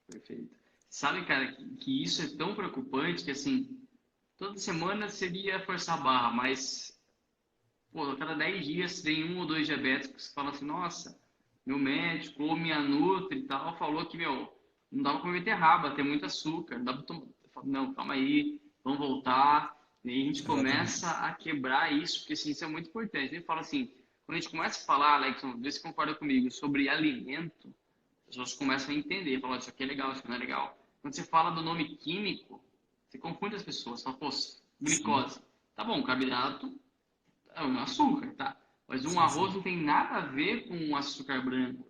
perfeito. Sabe, cara, que isso é tão preocupante que, assim, toda semana seria forçar a barra, mas, pô, a cada 10 dias tem um ou dois diabéticos que falam assim, nossa, meu médico ou minha nutri e tal falou que, meu, não dá pra comer beterraba, tem muito açúcar, não dá pra tomar. Eu falo, não, calma aí, vamos voltar. E aí a gente começa Exatamente. a quebrar isso, porque assim, isso é muito importante. Ele fala assim, quando a gente começa a falar, Alex, vê se concorda comigo, sobre alimento, as pessoas começam a entender, falam, isso aqui é legal, isso aqui não é legal. Quando você fala do nome químico, você confunde as pessoas, fala, pô, Sim. glicose. Tá bom, carboidrato é um açúcar, tá? Mas um Sim, arroz sim. não tem nada a ver com um açúcar branco.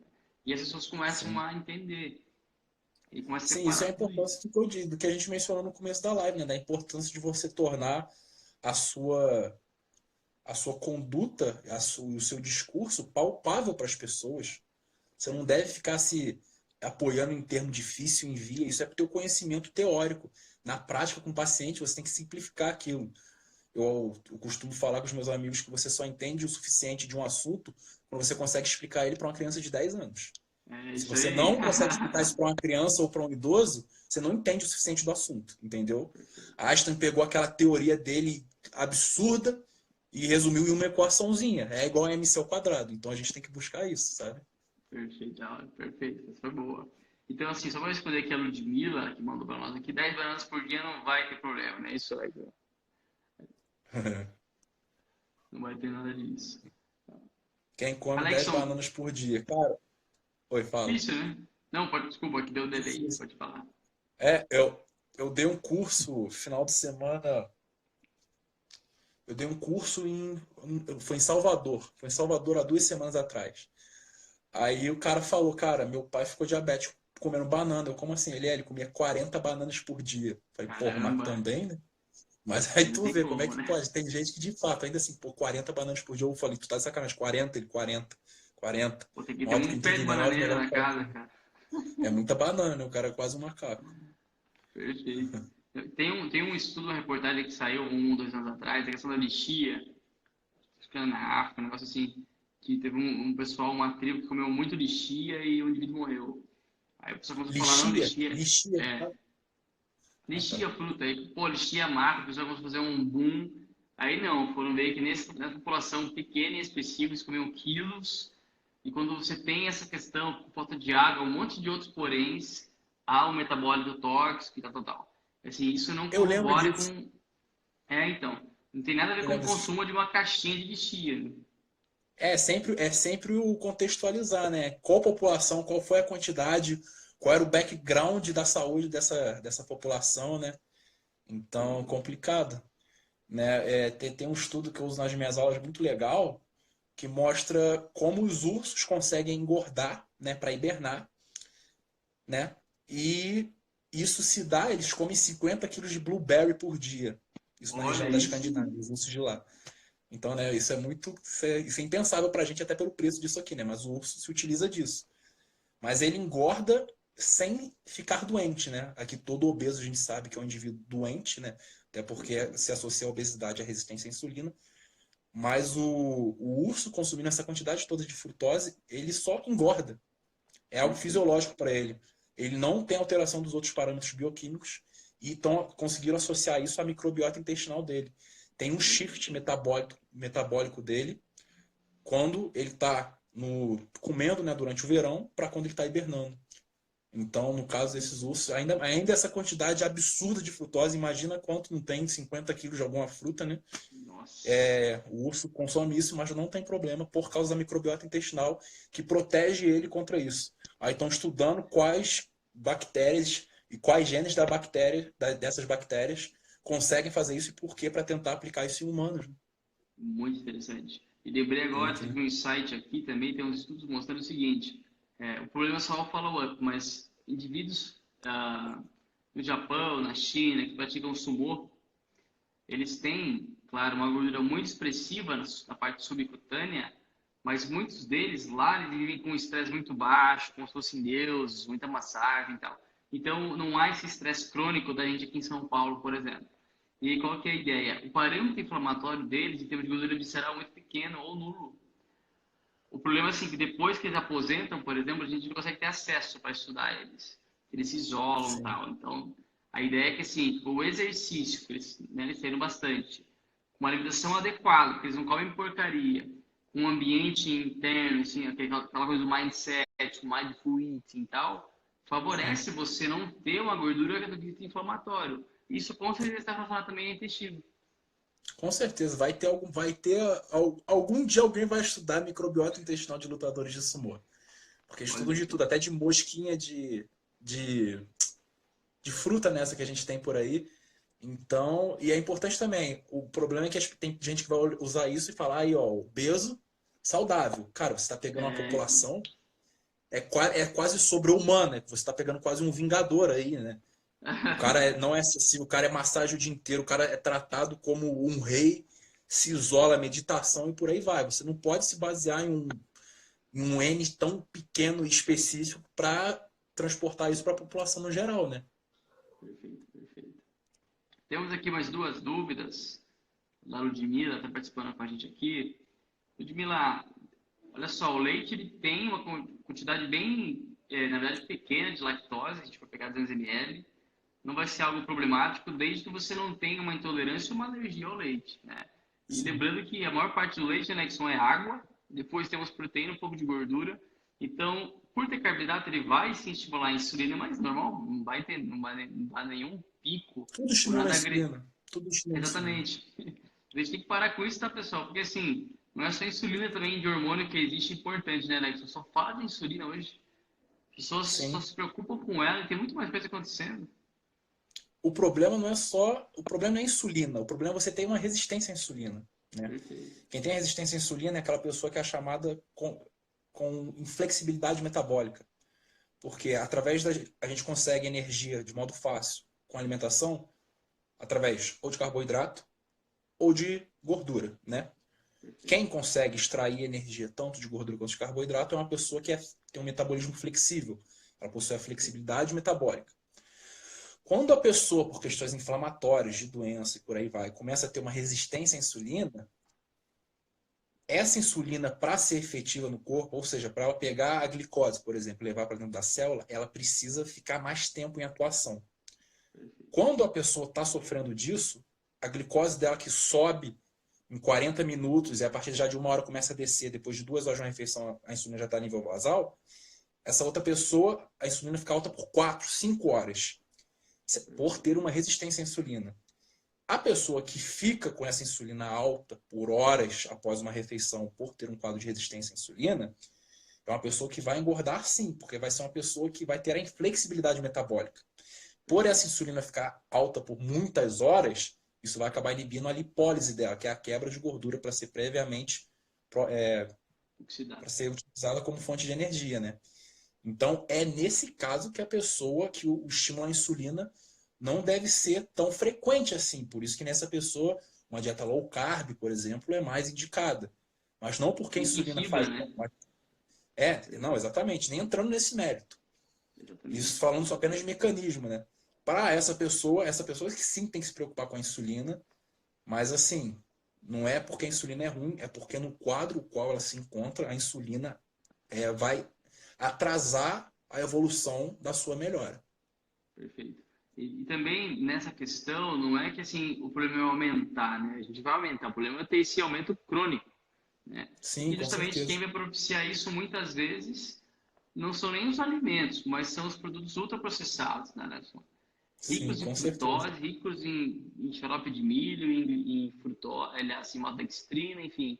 E as pessoas começam Sim. a entender. E começam a Sim, isso é a separar tudo importância isso. do que a gente mencionou no começo da live, né? Da importância de você tornar a sua conduta, o seu discurso palpável para as pessoas. Você não deve ficar se apoiando em termo difícil, em via. Isso é para o teu conhecimento teórico. Na prática, com o paciente, você tem que simplificar aquilo. Eu costumo falar com os meus amigos que você só entende o suficiente de um assunto quando você consegue explicar ele para uma criança de 10 anos. É Se isso você aí. não consegue explicar isso para uma criança ou para um idoso, você não entende o suficiente do assunto, entendeu? Perfeito. Einstein pegou aquela teoria dele absurda e resumiu em uma equaçãozinha. É igual a mc ao quadrado. Então a gente tem que buscar isso, sabe? Perfeito, perfeito. Essa foi boa. Então, assim, só para responder aqui a Ludmilla, que mandou para nós aqui, 10 bananas por dia não vai ter problema, né? Isso aí, não vai ter nada disso. Quem come 10 Alexson, bananas por dia. Cara, oi, fala. difícil, né? Não, pode, desculpa, que deu delay, Difícil. pode falar. É, eu dei um curso final de semana. Eu dei um curso foi em Salvador. Foi em Salvador há 2 semanas atrás. Aí o cara falou, cara, meu pai ficou diabético comendo banana. Eu, como assim? Ele comia 40 bananas por dia. Falei, porra, mas Caramba, também, né? Mas aí aí não tu tem vê como é como, que né? pode. Tem gente que de fato, ainda assim, pô, 40 bananas por dia. Eu falei, tu tá de sacanagem, 40, ele 40, 40. Vou ter que ter Maior do que um pé de 39, bananeira melhor que na casa, 41. cara. É muita banana, né? O cara é quase um macaco. Perfeito. Tem um estudo, uma reportagem que saiu 1, 2 anos atrás, a questão da lixia, acho que era na África, um negócio assim, que teve um pessoal, uma tribo que comeu muito lixia e o indivíduo morreu. Aí a pessoa começou a falar, não, Lixia? lixia, Lixia? é, Ah, tá. lixia fruta. Aí, pô, lixia mata, a pessoa começou a fazer um boom. Aí não, foram ver que nessa população pequena e específica, eles comiam quilos. E quando você tem essa questão, falta de água, um monte de outros poréns, há um metabólito tóxico e tal, tal, tal. Assim, isso não Eu lembro corrobora disso. com... É, então, não tem nada a ver Eu com o lembro disso. consumo de uma caixinha de lixia, né? É sempre o contextualizar, né? Qual população, qual foi a quantidade, qual era o background da saúde dessa população, né? Então, complicado, né? Tem um estudo que eu uso nas minhas aulas muito legal, que mostra como os ursos conseguem engordar, né, para hibernar, né? E isso se dá, eles comem 50 quilos de blueberry por dia. Isso na Olha região da isso. Escandinávia, os ursos de lá. Então, né, isso é impensável pra gente até pelo preço disso aqui, né? Mas o urso se utiliza disso. Mas ele engorda sem ficar doente, né? Aqui todo obeso a gente sabe que é um indivíduo doente, né? Até porque se associa a obesidade à resistência à insulina. Mas o urso consumindo essa quantidade toda de frutose, ele só engorda. É algo Perfeito. fisiológico para ele. Ele não tem alteração dos outros parâmetros bioquímicos e então conseguiram associar isso à microbiota intestinal dele. Tem um shift metabólico dele quando ele está comendo, né, durante o verão para quando ele está hibernando. Então, no caso desses ursos, ainda essa quantidade absurda de frutose, imagina quanto não tem 50 quilos de alguma fruta, né? Nossa, O urso consome isso, mas não tem problema por causa da microbiota intestinal que protege ele contra isso. Aí estão estudando quais bactérias e quais genes dessas bactérias conseguem fazer isso e por que para tentar aplicar isso em humanos. Né? muito interessante. E lembrei agora, Muito, tive né? um insight aqui também, tem uns estudos mostrando o seguinte, o problema é só o follow-up, mas indivíduos no Japão, na China, que praticam sumô, eles têm, claro, uma gordura muito expressiva na parte subcutânea, mas muitos deles lá eles vivem com um estresse muito baixo, como se fossem deuses, muita massagem e tal. Então não há esse estresse crônico da gente aqui em São Paulo, por exemplo. E aí, qual que é a ideia? O parâmetro inflamatório deles, em termos de gordura visceral, é muito pequeno ou nulo. O problema é assim, que depois que eles aposentam, por exemplo, a gente não consegue ter acesso para estudar eles. Eles se isolam e Sim. tal. Então, a ideia é que assim, o exercício, que eles, né, eles treinam bastante, uma alimentação adequada, porque eles não comem porcaria, um ambiente interno, assim, aquela coisa do mindset, o mindful eating e tal, Sim. favorece você não ter uma gordura do tipo inflamatório. Isso com certeza está relacionado também ao intestino. Com certeza, algum dia alguém vai estudar microbiota intestinal de lutadores de sumô. Porque estudam Olha de só. tudo, até de mosquinha de fruta nessa que a gente tem por aí. Então, e é importante também, o problema é que tem gente que vai usar isso e falar aí, ó, obeso, saudável. Cara, você está pegando uma É, então. população, é quase sobre-humana, você está pegando quase um vingador aí, né? O cara não é acessível, o cara é massagem o dia inteiro, o cara é tratado como um rei, se isola, meditação e por aí vai. Você não pode se basear em um N tão pequeno e específico para transportar isso para a população no geral, né? Perfeito, perfeito. Temos aqui mais duas dúvidas. A Ludmilla está participando com a gente aqui. Ludmilla, olha só, o leite ele tem uma quantidade bem, na verdade, pequena de lactose, a gente vai pegar 200 ml. Não vai ser algo problemático desde que você não tenha uma intolerância ou uma alergia ao leite, né? E Sim, lembrando que a maior parte do leite, né, que são é água, depois temos proteína, um pouco de gordura. Então, por ter carboidrato, ele vai sim estimular a insulina, mas normal, não vai ter, não vai nenhum pico tudo ou estimula a nada agressivo. insulina. Tudo estimula a insulina. Exatamente. A gente tem que parar com isso, tá, pessoal? Porque assim, não é só insulina também de hormônio que existe importante, né, Alex? Só fala de insulina hoje. As pessoas só Sim. se preocupam com ela e tem muito mais coisa acontecendo. O problema não é só. O problema não é a insulina. O problema é você ter uma resistência à insulina. Né? Perfeito. Quem tem resistência à insulina é aquela pessoa que é chamada com inflexibilidade metabólica. Porque através da. A gente consegue energia de modo fácil com a alimentação, através ou de carboidrato ou de gordura. Né? Perfeito. Quem consegue extrair energia tanto de gordura quanto de carboidrato é uma pessoa que tem um metabolismo flexível. Ela possui a flexibilidade metabólica. Quando a pessoa, por questões inflamatórias, de doença e por aí vai, começa a ter uma resistência à insulina, essa insulina, para ser efetiva no corpo, ou seja, para ela pegar a glicose, por exemplo, e levar para dentro da célula, ela precisa ficar mais tempo em atuação. Perfeito. Quando a pessoa está sofrendo disso, a glicose dela que sobe em 40 minutos e a partir já de uma hora começa a descer, depois de 2 horas de uma refeição, a insulina já está a nível basal, essa outra pessoa, a insulina fica alta por 4, 5 horas, por ter uma resistência à insulina. A pessoa que fica com essa insulina alta por horas após uma refeição, por ter um quadro de resistência à insulina, é uma pessoa que vai engordar sim, porque vai ser uma pessoa que vai ter a inflexibilidade metabólica. Por essa insulina ficar alta por muitas horas, isso vai acabar inibindo a lipólise dela, que é a quebra de gordura para ser previamente Oxidado. para ser utilizada como fonte de energia, né? Então, é nesse caso que a pessoa, que o estímulo à insulina não deve ser tão frequente assim. Por isso que nessa pessoa, uma dieta low carb, por exemplo, é mais indicada. Mas não porque a E insulina fibra, faz. né? Não, exatamente, nem entrando nesse mérito. Isso Exatamente. falando só apenas de mecanismo, né? Para essa pessoa que sim tem que se preocupar com a insulina, mas assim, não é porque a insulina é ruim, é porque no quadro no qual ela se encontra, a insulina vai atrasar a evolução da sua melhora. Perfeito. E também nessa questão, não é que assim o problema é aumentar, né? A gente vai aumentar, o problema é ter esse aumento crônico, né? Sim, E com justamente quem certeza. vai propiciar isso muitas vezes não são nem os alimentos, mas são os produtos ultraprocessados, né, Nelson? Sim, Ricos em com certeza. frutose, ricos em xarope de milho, em frutose, aliás, em maltodextrina, enfim,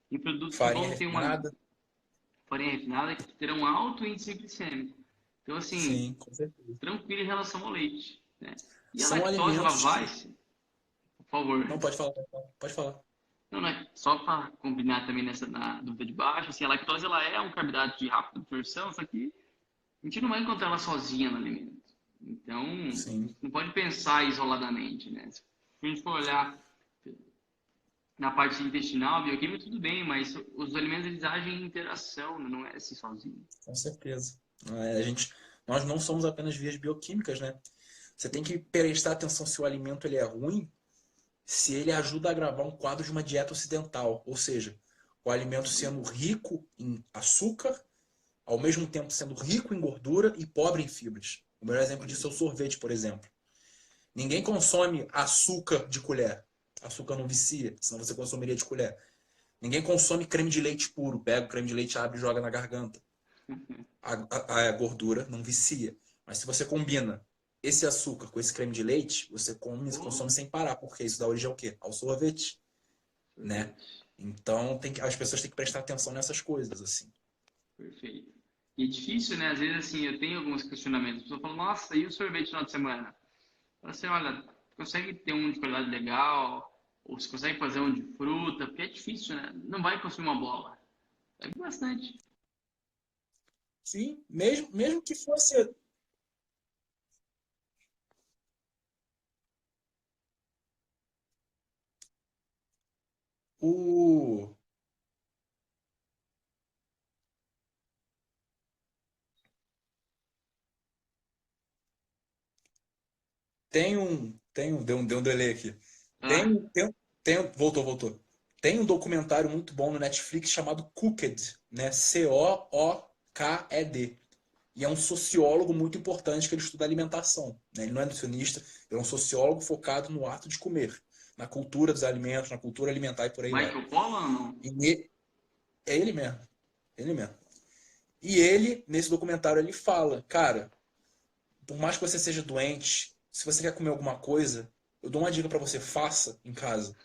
em produtos que Farinha vão ter uma refinada. farinha refinada que terão um alto índice glicêmico. Então, assim, Sim, com certeza. tranquilo em relação ao leite, né? E a São lactose, ela alimentos vai, que. por favor. Não, pode falar, pode falar. Não, né? Só para combinar também nessa na dúvida de baixo, assim, a lactose ela é um carboidrato de rápida absorção, só que a gente não vai encontrar ela sozinha no alimento. Então, a Sim, gente não pode pensar isoladamente, né? Se a gente for olhar na parte intestinal, bioquímica, tudo bem, mas os alimentos eles agem em interação, né? Não é assim sozinho. com certeza. Nós não somos apenas vias bioquímicas, né? Você tem que prestar atenção se o alimento ele é ruim, se ele ajuda a agravar um quadro de uma dieta ocidental, ou seja, o alimento sendo rico em açúcar, ao mesmo tempo sendo rico em gordura e pobre em fibras. O melhor exemplo disso é o sorvete, por exemplo. Ninguém consome açúcar de colher. Açúcar não vicia, senão você consumiria de colher. Ninguém consome creme de leite puro. Pega o creme de leite, abre e joga na garganta. A gordura não vicia. Mas se você combina esse açúcar com esse creme de leite, você Oh, consome sem parar, porque isso dá origem ao quê? Ao sorvete, né? sorvete. Então as pessoas têm que prestar atenção nessas coisas, assim. Perfeito. E é difícil, né? Às vezes, assim, eu tenho alguns questionamentos. A pessoa fala, nossa, e o sorvete no final de semana? Fala assim, olha, consegue ter um de qualidade legal, ou você consegue fazer um de fruta, porque é difícil, né? Não vai consumir uma bola. É bastante. Sim, mesmo que fosse. O... deu um delay aqui. Ah, Tem, tem, voltou. Tem um documentário muito bom no Netflix chamado Cooked, né? Cooked. E é um sociólogo muito importante que ele estuda alimentação, né? Ele não é nutricionista, ele é um sociólogo focado no ato de comer, na cultura dos alimentos, na cultura alimentar e por aí vai. Michael Pollan ou não? É ele mesmo, ele mesmo. E ele, nesse documentário, ele fala, cara, por mais que você seja doente, se você quer comer alguma coisa, eu dou uma dica para você, faça em casa.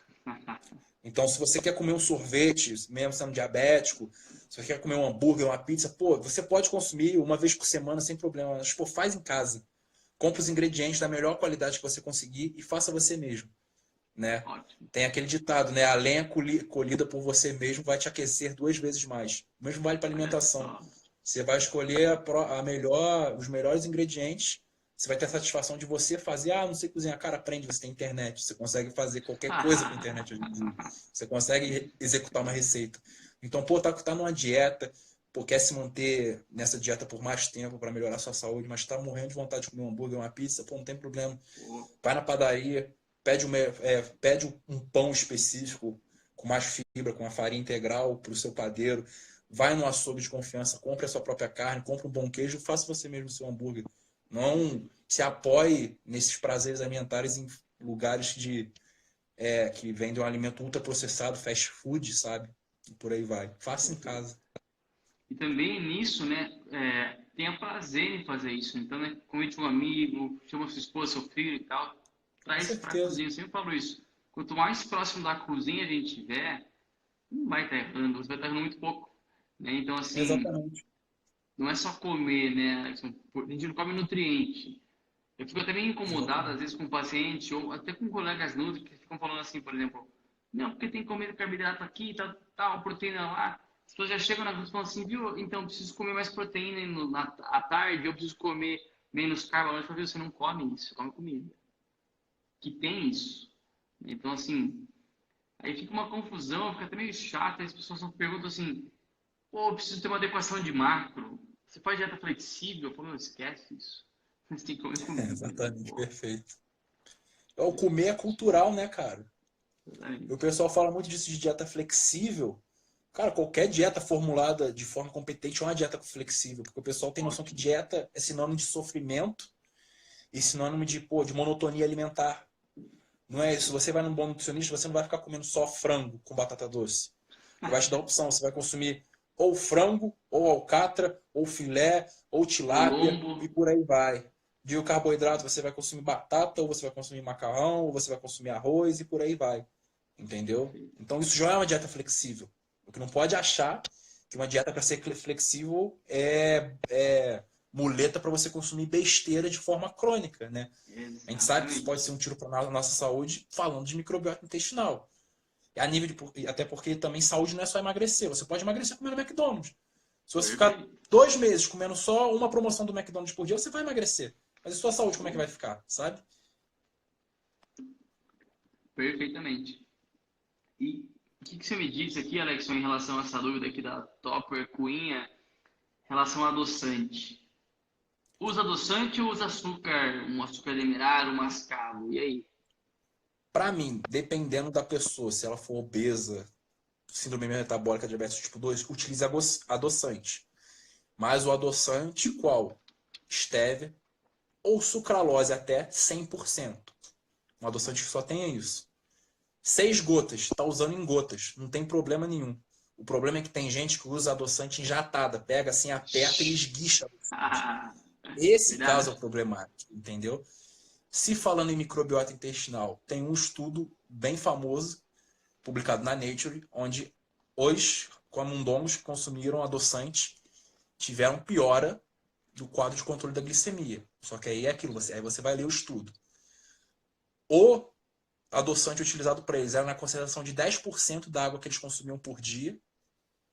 Então, se você quer comer um sorvete, mesmo sendo diabético, se você quer comer um hambúrguer, uma pizza, pô, você pode consumir uma vez por semana sem problema. Mas, pô, faz em casa. Compre os ingredientes da melhor qualidade que você conseguir e faça você mesmo, né? Ótimo. Tem aquele ditado, né? A lenha colhida por você mesmo vai te aquecer 2 vezes mais. O mesmo vale para Olha alimentação. só. Você vai escolher os melhores ingredientes. Você vai ter a satisfação de você fazer. Ah, não sei cozinhar. Cara, aprende, você tem internet. Você consegue fazer qualquer coisa com a internet hoje em dia. Você consegue executar uma receita. Então, pô, tá numa dieta, pô, quer se manter nessa dieta por mais tempo para melhorar a sua saúde, mas tá morrendo de vontade de comer um hambúrguer, uma pizza, pô, não tem problema. Pô, Vai na padaria, pede um pão específico com mais fibra, com uma farinha integral para o seu padeiro. Vai no açougue de confiança, compre a sua própria carne, compre um bom queijo, faça você mesmo o seu hambúrguer. Não se apoie nesses prazeres alimentares em lugares que vendem um alimento ultraprocessado, fast food, sabe? E por aí vai. Faça em casa. e também nisso, né, tenha prazer em fazer isso. Então, né, convide um amigo, chama sua esposa, seu filho e tal, Com traz para a certeza. cozinha. Eu sempre falo isso. Quanto mais próximo da cozinha a gente tiver, não vai estar errando, você vai estar errando muito pouco. Né? Então, assim, Exatamente. não é só comer, né? A gente não come nutriente. Eu fico até meio incomodado, às Exatamente. vezes, com paciente ou até com colegas nutri que ficam falando assim, por exemplo, não, porque tem que comer carboidrato aqui, tal, proteína lá. As pessoas já chegam na cruz e falam assim, viu, então eu preciso comer mais proteína à tarde, eu preciso comer menos carbo. Eu falo, você não come isso, você come comida. Que tem isso. Então, assim, aí fica uma confusão, fica até meio chato, as pessoas só perguntam assim, pô, eu preciso ter uma adequação de macro. Você faz dieta flexível? Eu falo, não, esquece isso. Você tem que comer comida. Exatamente, Pô, perfeito. O comer é cultural, né, cara? E o exatamente. pessoal fala muito disso de dieta flexível. Cara, qualquer dieta formulada de forma competente é uma dieta flexível, porque o pessoal tem noção que Ótimo. dieta é sinônimo de sofrimento e sinônimo de monotonia alimentar. Não é isso. Se você vai num bom nutricionista, você não vai ficar comendo só frango com batata doce. Ele vai te dar opção. Você vai consumir ou frango, ou alcatra, ou filé, ou O tilápia lombo. e por aí vai. De carboidrato, você vai consumir batata, ou você vai consumir macarrão, ou você vai consumir arroz e por aí vai. Entendeu? Perfeito. Então isso já é uma dieta flexível. O que não pode achar que uma dieta para ser flexível é muleta para você consumir besteira de forma crônica, né? A gente sabe que isso pode ser Exatamente. um tiro para a nossa saúde falando de microbiota intestinal. E a nível até porque também saúde não é só emagrecer. Você pode emagrecer comendo McDonald's. Se você ficar Perfeito. 2 meses comendo só uma promoção do McDonald's por dia, você vai emagrecer. Mas a sua saúde, como é que Pô, vai ficar, sabe? perfeitamente. E o que você me disse aqui, Alex, em relação a essa dúvida aqui da Topper Cunha, em relação a adoçante? Usa adoçante ou usa açúcar, um açúcar demerara, um mascavo? E aí? Para mim, dependendo da pessoa, se ela for obesa, síndrome metabólica, diabetes tipo 2, utilize adoçante. Mas o adoçante qual? Stevia ou sucralose até 100%. Um adoçante que só tenha isso. 6 gotas, está usando em gotas, não tem problema nenhum. O problema é que tem gente que usa adoçante enjatada, pega assim, aperta e esguicha o adoçante. Ah, Esse caso é o verdade. problemático, entendeu? Se falando em microbiota intestinal, tem um estudo bem famoso, publicado na Nature, onde os camundongos que consumiram adoçante tiveram piora do quadro de controle da glicemia. Só que aí é aquilo, aí você vai ler o estudo. O adoçante utilizado para eles era na concentração de 10% da água que eles consumiam por dia.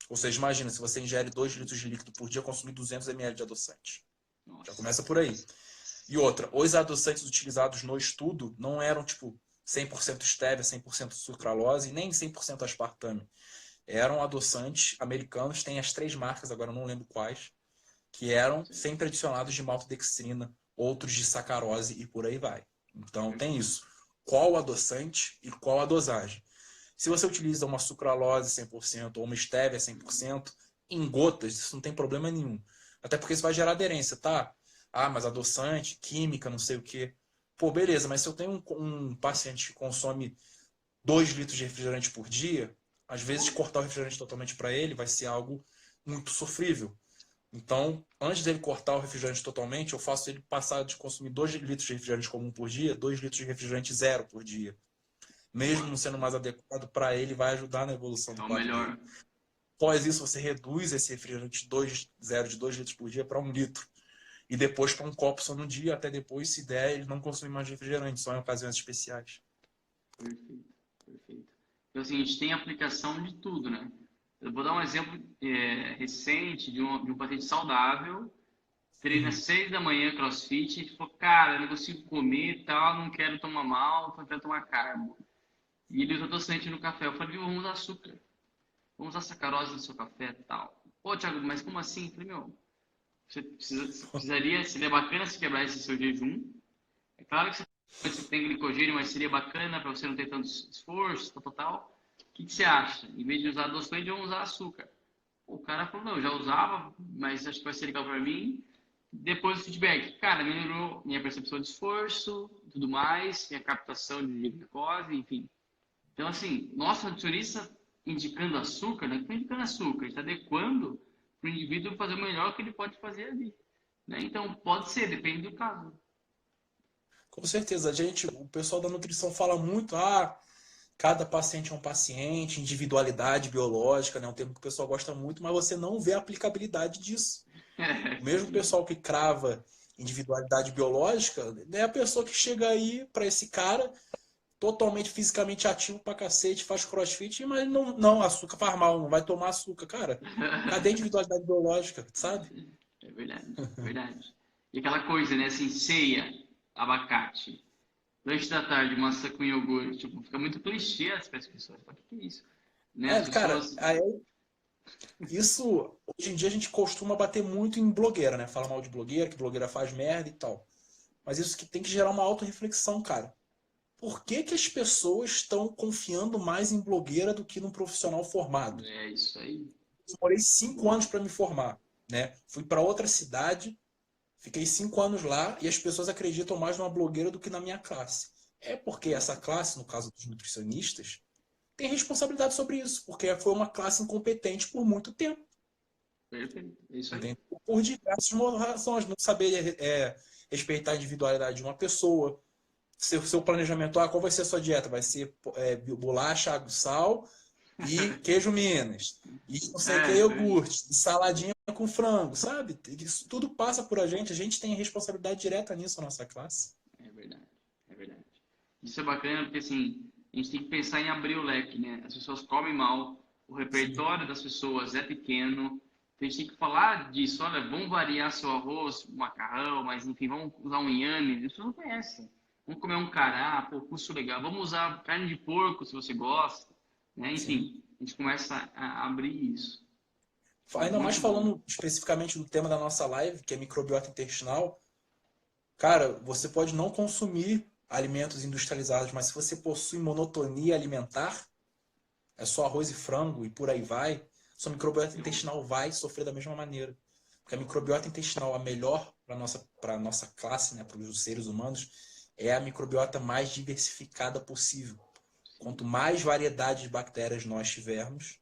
Ou seja, imagina, se você ingere 2 litros de líquido por dia, consumir 200 ml de adoçante. Nossa. Já começa por aí. E outra, os adoçantes utilizados no estudo não eram tipo 100% stevia, 100% sucralose e nem 100% aspartame. Eram adoçantes americanos, tem as 3 marcas, agora eu não lembro quais, que eram sempre adicionados de maltodextrina, outros de sacarose e por aí vai. Então tem isso. Qual adoçante e qual a dosagem? Se você utiliza uma sucralose 100% ou uma stevia 100%, em gotas, isso não tem problema nenhum. Até porque isso vai gerar aderência, tá? Ah, mas adoçante, química, não sei o quê. Pô, beleza, mas se eu tenho um paciente que consome 2 litros de refrigerante por dia, às vezes cortar o refrigerante totalmente para ele vai ser algo muito sofrível. Então, antes dele cortar o refrigerante totalmente, eu faço ele passar de consumir 2 litros de refrigerante comum por dia, 2 litros de refrigerante zero por dia. Mesmo não sendo mais adequado para ele, vai ajudar na evolução do É o quadro melhor. dele. Após isso, você reduz esse refrigerante zero de 2 litros por dia para 1 litro. E depois para um copo só no dia, até depois, se der, ele não consumir mais refrigerante, só em ocasiões especiais. Perfeito, perfeito. Então, assim, a gente tem aplicação de tudo, né? Eu vou dar um exemplo recente de um paciente saudável, treina às 6 da manhã crossfit, e falou, cara, eu não consigo comer e tal, não quero tomar mal, não quero tomar carbo. E ele usou adoçante no café. Eu falei, vamos usar açúcar, vamos usar sacarose no seu café e tal. Pô, Thiago, mas como assim? Eu falei, meu, seria bacana se quebrar esse seu jejum. É claro que você tem glicogênio, mas seria bacana para você não ter tanto esforço, tal. O que você acha? Em vez de usar adoçante, vamos usar açúcar. O cara falou, não, eu já usava, mas acho que vai ser legal para mim. Depois do feedback, cara, melhorou minha percepção de esforço, tudo mais, minha captação de glicose, enfim. Então, assim, nosso nutricionista indicando açúcar, não é que está indicando açúcar, está adequando para o indivíduo fazer o melhor que ele pode fazer ali. Né? Então, pode ser, depende do caso. Com certeza, o pessoal da nutrição fala muito, cada paciente é um paciente, individualidade biológica, né? Um termo que o pessoal gosta muito, mas você não vê a aplicabilidade disso. O mesmo pessoal que crava individualidade biológica é a pessoa que chega aí para esse cara totalmente fisicamente ativo pra cacete, faz crossfit, mas não, açúcar faz mal, não vai tomar açúcar. Cara, cadê a individualidade biológica, sabe? É verdade, é verdade. E aquela coisa, né? Assim, ceia, abacate. Lanche da tarde, massa com iogurte. Tipo, fica muito clichê para as pessoas. O que é isso? Né? As Cara, pessoas... isso, hoje em dia a gente costuma bater muito em blogueira, né? Fala mal de blogueira, que blogueira faz merda e tal. Mas isso que tem que gerar uma autorreflexão, cara. Por que que as pessoas estão confiando mais em blogueira do que num profissional formado? É isso aí. Demorei 5 anos para me formar, né? Fui para outra cidade, fiquei 5 anos lá e as pessoas acreditam mais numa blogueira do que na minha classe. É porque essa classe, no caso dos nutricionistas, tem responsabilidade sobre isso, porque foi uma classe incompetente por muito tempo. Perfeito. É isso aí. Entendeu? Por diversas razões, não saber respeitar a individualidade de uma pessoa, seu planejamento, qual vai ser a sua dieta? Vai ser bolacha, água e sal e queijo Minas. E não sei o que, iogurte, e saladinha com frango, sabe? Isso tudo passa por a gente tem responsabilidade direta nisso na nossa classe. É verdade, é verdade. Isso é bacana porque, assim, a gente tem que pensar em abrir o leque, né? As pessoas comem mal, o repertório das pessoas é pequeno, então a gente tem que falar disso. Olha, vamos variar seu arroz, macarrão, mas enfim, vamos usar um inhame. As pessoas não conhecem. Vamos comer um cará, pô, curso legal. Vamos usar carne de porco, se você gosta. Né? Enfim, a gente começa a abrir isso. Ainda mais Muito bom. falando especificamente do tema da nossa live, que é microbiota intestinal, cara, você pode não consumir alimentos industrializados, mas se você possui monotonia alimentar, é só arroz e frango e por aí vai, sua microbiota intestinal vai sofrer da mesma maneira. Porque a microbiota intestinal, a melhor para a nossa classe, né, para os seres humanos, é a microbiota mais diversificada possível. Quanto mais variedade de bactérias nós tivermos,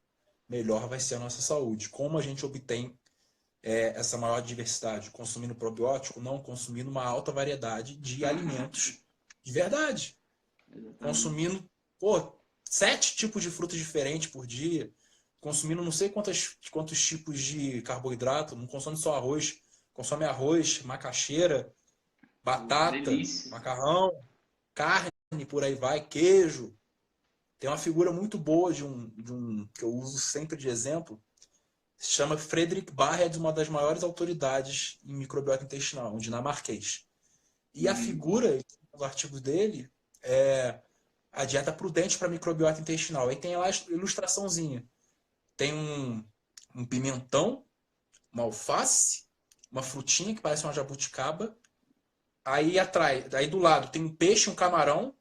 melhor vai ser a nossa saúde. Como a gente obtém essa maior diversidade? Consumindo probiótico? Não, consumindo uma alta variedade de alimentos de verdade. Exatamente. Consumindo, 7 tipos de frutas diferentes por dia, consumindo não sei quantos tipos de carboidrato, não consome só arroz, consome arroz, macaxeira, batata, Delícia. macarrão, carne, por aí vai, queijo. Tem uma figura muito boa de um que eu uso sempre de exemplo, se chama Frederick Barhed, uma das maiores autoridades em microbiota intestinal, um dinamarquês. E a figura, os artigos dele, é a dieta prudente para microbiota intestinal. Aí tem lá a ilustraçãozinha. Tem um pimentão, uma alface, uma frutinha que parece uma jabuticaba. Aí atrás, aí do lado tem um peixe, um camarão,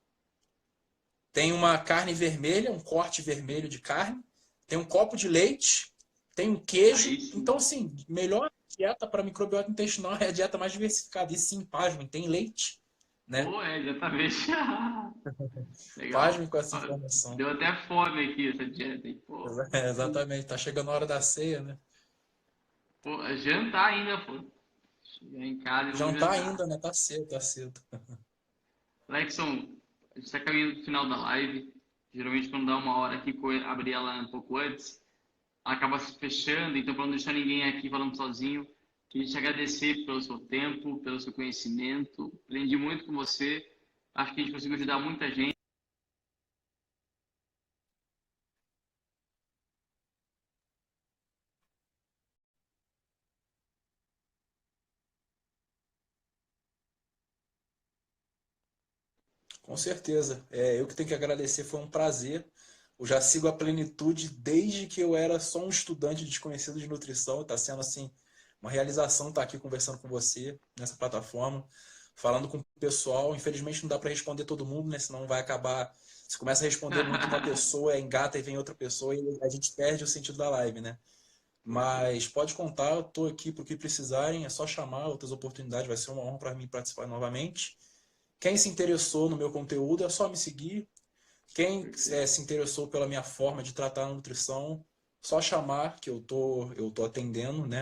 tem uma carne vermelha, um corte vermelho de carne, tem um copo de leite, tem um queijo. Então, assim, melhor dieta para microbiota intestinal é a dieta mais diversificada. E sim, pasmem, tem leite, né? Pô, exatamente. Pasmem Legal. com essa informação. Deu até fome aqui essa dieta aí. Pô, Exatamente, tá chegando a hora da ceia, né? pô, jantar ainda, pô. Chegar em casa e vamos Jantar jantar. ainda, né? Tá cedo, tá cedo. Alexson, a gente está caminhando do final da live. Geralmente, quando dá uma hora aqui, abrir ela um pouco antes, ela acaba se fechando. Então, para não deixar ninguém aqui falando sozinho, queria te agradecer pelo seu tempo, pelo seu conhecimento. Aprendi muito com você. Acho que a gente conseguiu ajudar muita gente. Com certeza. Eu que tenho que agradecer, foi um prazer. Eu já sigo a Plenitude desde que eu era só um estudante desconhecido de nutrição. Está sendo assim uma realização estar aqui conversando com você nessa plataforma, falando com o pessoal. Infelizmente não dá para responder todo mundo, né? Senão vai acabar. Se começa a responder muito uma pessoa, engata e vem outra pessoa e a gente perde o sentido da live, né? Mas pode contar, eu estou aqui para o que precisarem, é só chamar, outras oportunidades, vai ser uma honra para mim participar novamente. Quem se interessou no meu conteúdo é só me seguir. Quem se interessou pela minha forma de tratar a nutrição, só chamar que eu tô atendendo, né?